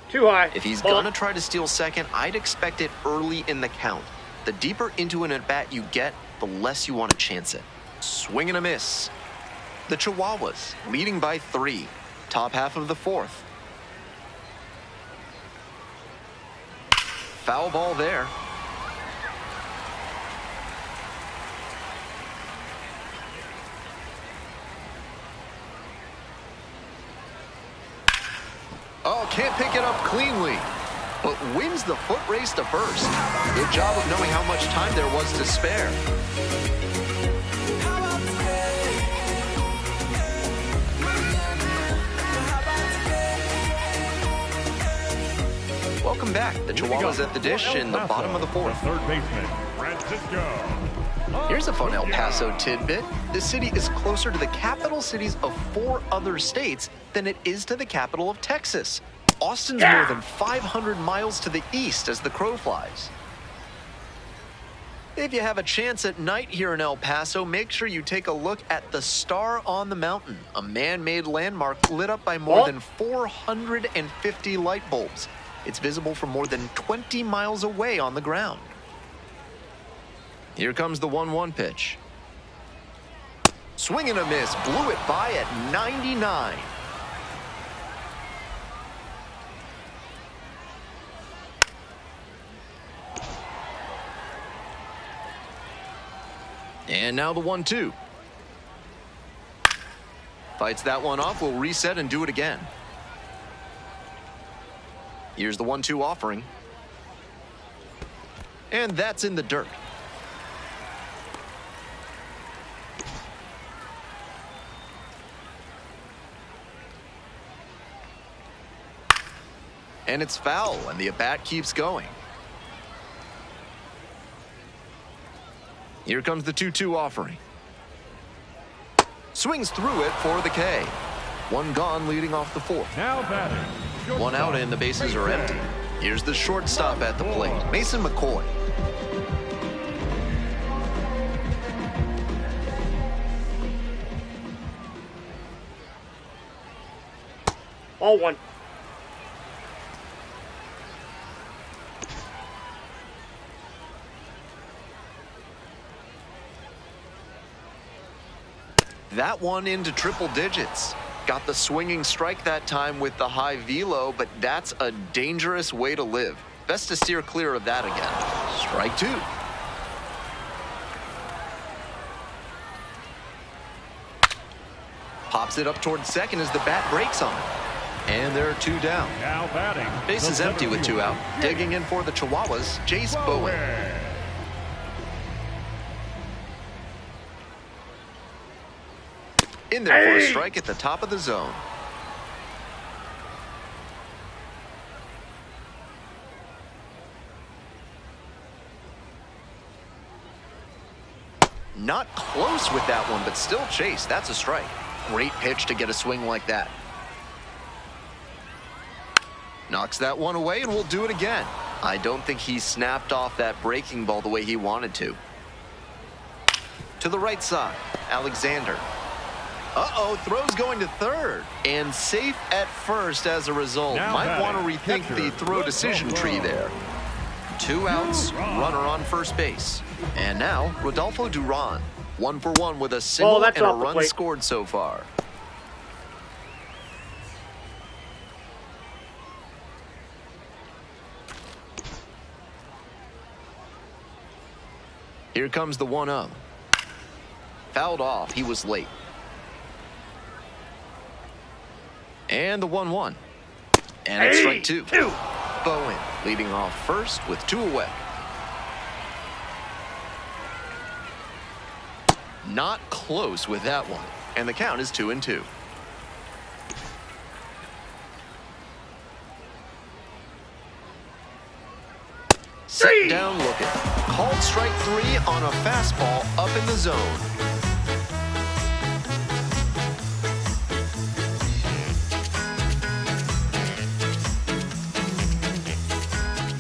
Too high. If he's gonna try to steal second, I'd expect it early in the count. The deeper into an at-bat you get, the less you want to chance it. Swing and a miss. The Chihuahuas leading by 3. Top half of the 4th. Foul ball there. Oh, can't pick it up cleanly, but wins the foot race to first. Good job of knowing how much time there was to spare. Welcome back. The Chihuahuas at the dish in the bottom of the 4th. Third baseman, Francisco. Here's a fun El Paso tidbit. The city is closer to the capital cities of 4 other states than it is to the capital of Texas. Austin's more than 500 miles to the east as the crow flies. If you have a chance at night here in El Paso, make sure you take a look at the Star on the Mountain, a man-made landmark lit up by more than 450 light bulbs. It's visible from more than 20 miles away on the ground. Here comes the 1-1 pitch. Swing and a miss, blew it by at 99. And now the 1-2. Fights that one off, will reset and do it again. Here's the 1-2 offering. And that's in the dirt. And it's foul, and the at-bat keeps going. Here comes the 2-2 offering. Swings through it for the K. One gone, leading off the fourth. Now batting. One out and the bases are empty. Here's the shortstop at the plate, Mason McCoy. Ball one. That one into triple digits. Got the swinging strike that time with the high velo, but that's a dangerous way to live. Best to steer clear of that again. Strike two. Pops it up towards second as the bat breaks on it. And there are two down. Now batting. Base is empty with two out. Digging in for the Chihuahuas, Jace Bowen. In there for a strike at the top of the zone. Not close with that one, but still chase. That's a strike. Great pitch to get a swing like that. Knocks that one away and will do it again. I don't think he snapped off that breaking ball the way he wanted to. To the right side, Alexander. Uh-oh, throws going to third. And safe at first as a result. Now Might want to batting, rethink catcher, the throw decision tree there. Two outs, runner on first base. And now, Rodolfo Duran. 1 for 1 with a single that's and a off the run plate. scored so far. Here comes the 1-0. Fouled off. He was late. And the 1-1. And it's strike two. Bowen leading off first with two away. Not close with that one. And the count is 2-2. Set down looking. Called strike three on a fastball up in the zone.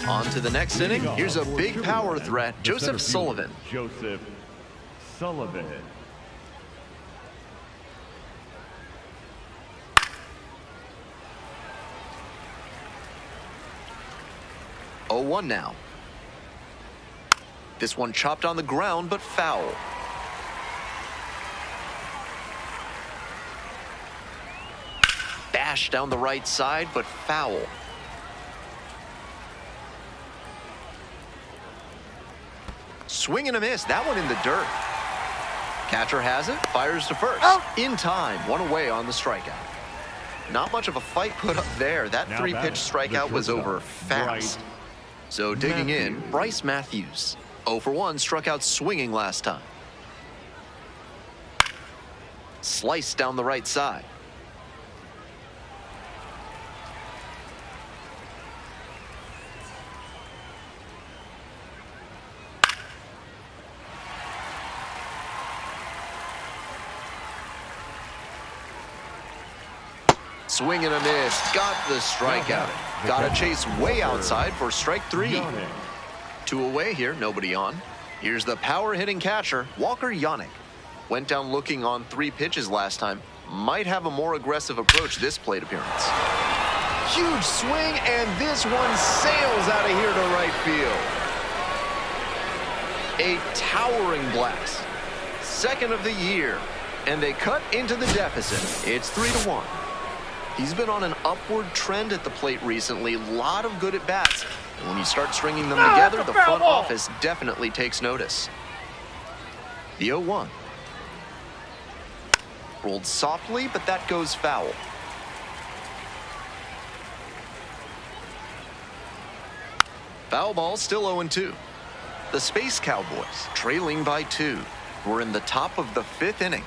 On to the next inning. Here's a big power threat, Joseph Sullivan. Joseph Sullivan. Oh, 1 now. This one chopped on the ground, but foul. Bash down the right side, but foul. Swing and a miss. That one in the dirt. Catcher has it. Fires to first. In time. One away on the strikeout. Not much of a fight put up there. That Now three-pitch batting, strikeout the was over shortstop, fast. Bryce So digging in, Matthews. Bryce Matthews. 0 for 1, struck out swinging last time. Sliced down the right side. Swing and a miss. Got the strikeout. Got to chase way outside for strike three. 2 away here. Nobody on. Here's the power-hitting catcher, Walker Yannick. Went down looking on 3 pitches last time. Might have a more aggressive approach this plate appearance. Huge swing, and this one sails out of here to right field. A towering blast. Second of the year, and they cut into the deficit. It's 3-1. He's been on an upward trend at the plate recently. A lot of good at-bats. And when you start stringing them together, the front office definitely takes notice. The 0-1. Rolled softly, but that goes foul. Foul ball, still 0-2. The Space Cowboys, trailing by 2. We're in the top of the 5th inning.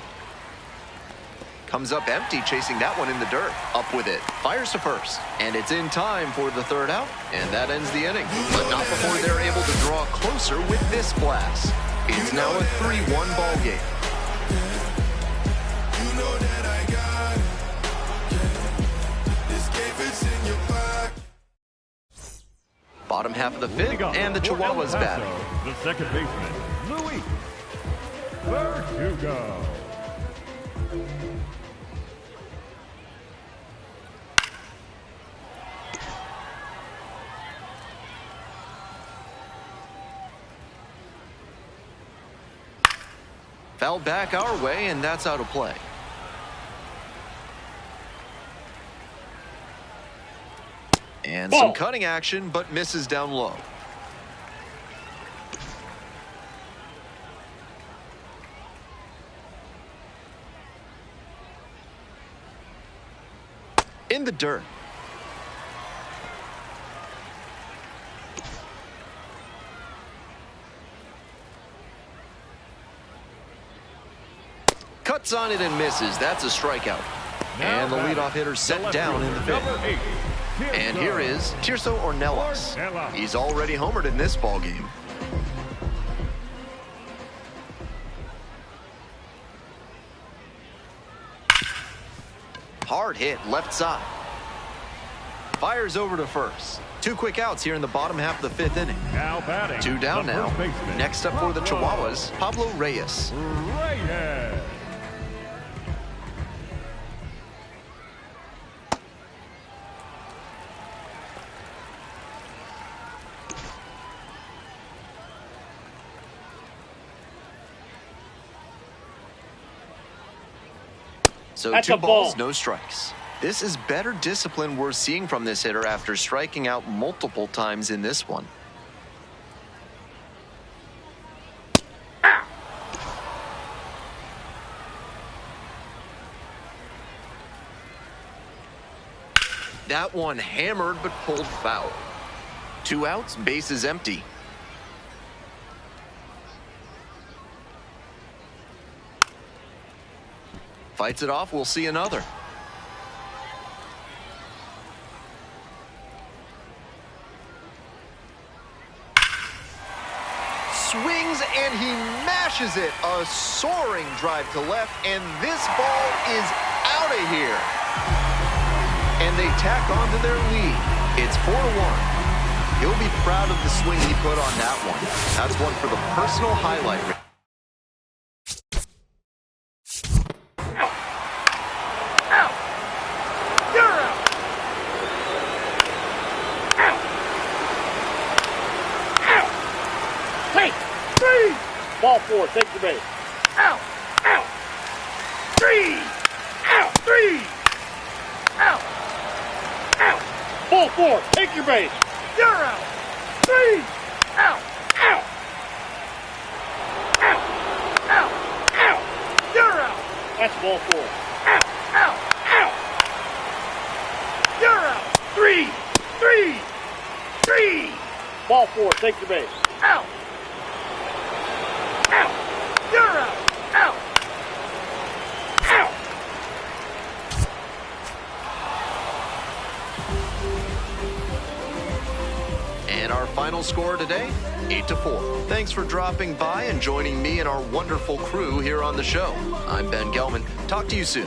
Comes up empty, chasing that one in the dirt. Up with it, fires to first. And it's in time for the 3rd out, and that ends the inning. But not before they're able to draw closer with this blast. It's now a 3-1 ball game. You know that I got it. This game fits in your pocket. Bottom half of the 5th, and the Chihuahuas batting. The second baseman, Luis Verdugo. Foul back our way, and that's out of play. And some cutting action, but misses down low. In the dirt. Cuts on it and misses. That's a strikeout. And the leadoff hitter set down in the 5th. And here is Tirso Ornelas. He's already homered in this ballgame. Hard hit left side. Fires over to first. 2 quick outs here in the bottom half of the 5th inning. Now batting. 2 down now. Next up for the Chihuahuas, Pablo Reyes. Reyes. So That's 2 a balls, ball. no strikes. This is better discipline we're seeing from this hitter after striking out multiple times in this one. That one hammered but pulled foul. 2 outs, bases empty. Fights it off, we'll see another. Swings and he mashes it. A soaring drive to left, and this ball is out of here. And they tack on to their lead. It's 4-1. He'll be proud of the swing he put on that one. That's one for the personal highlight reel. Ball 4, take the base. Out, out, 3, out, 3, out, out. Ball 4, take your base. You're out. 3, out, out, out, out, out. You're out. That's ball 4. Out, out, out. You're out. 3, 3, 3. Ball 4, take your base. Out. Out! You're out! Out! Out! And our final score today, 8-4. Thanks for dropping by and joining me and our wonderful crew here on the show. I'm Ben Gelman. Talk to you soon.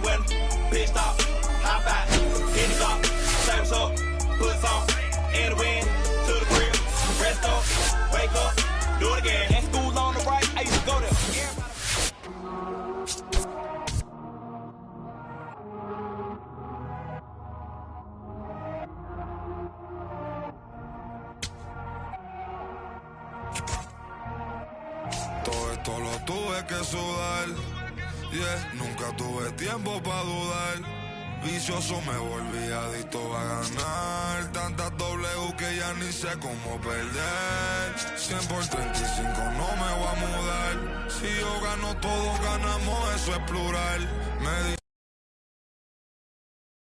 weather, pitch stop, hop out, hit the top, say what's up, put some in the wind, to the crib, rest up, wake up, do it again. At school on the right, I used to go there. Todo esto lo tuve que sudar, yeah, nunca tuve tiempo para dudar. Vicioso me volví adicto a ganar. Tantas W que ya ni sé cómo perder. 100 por 35 no me voy a mudar. Si yo gano todos ganamos, eso es plural. Me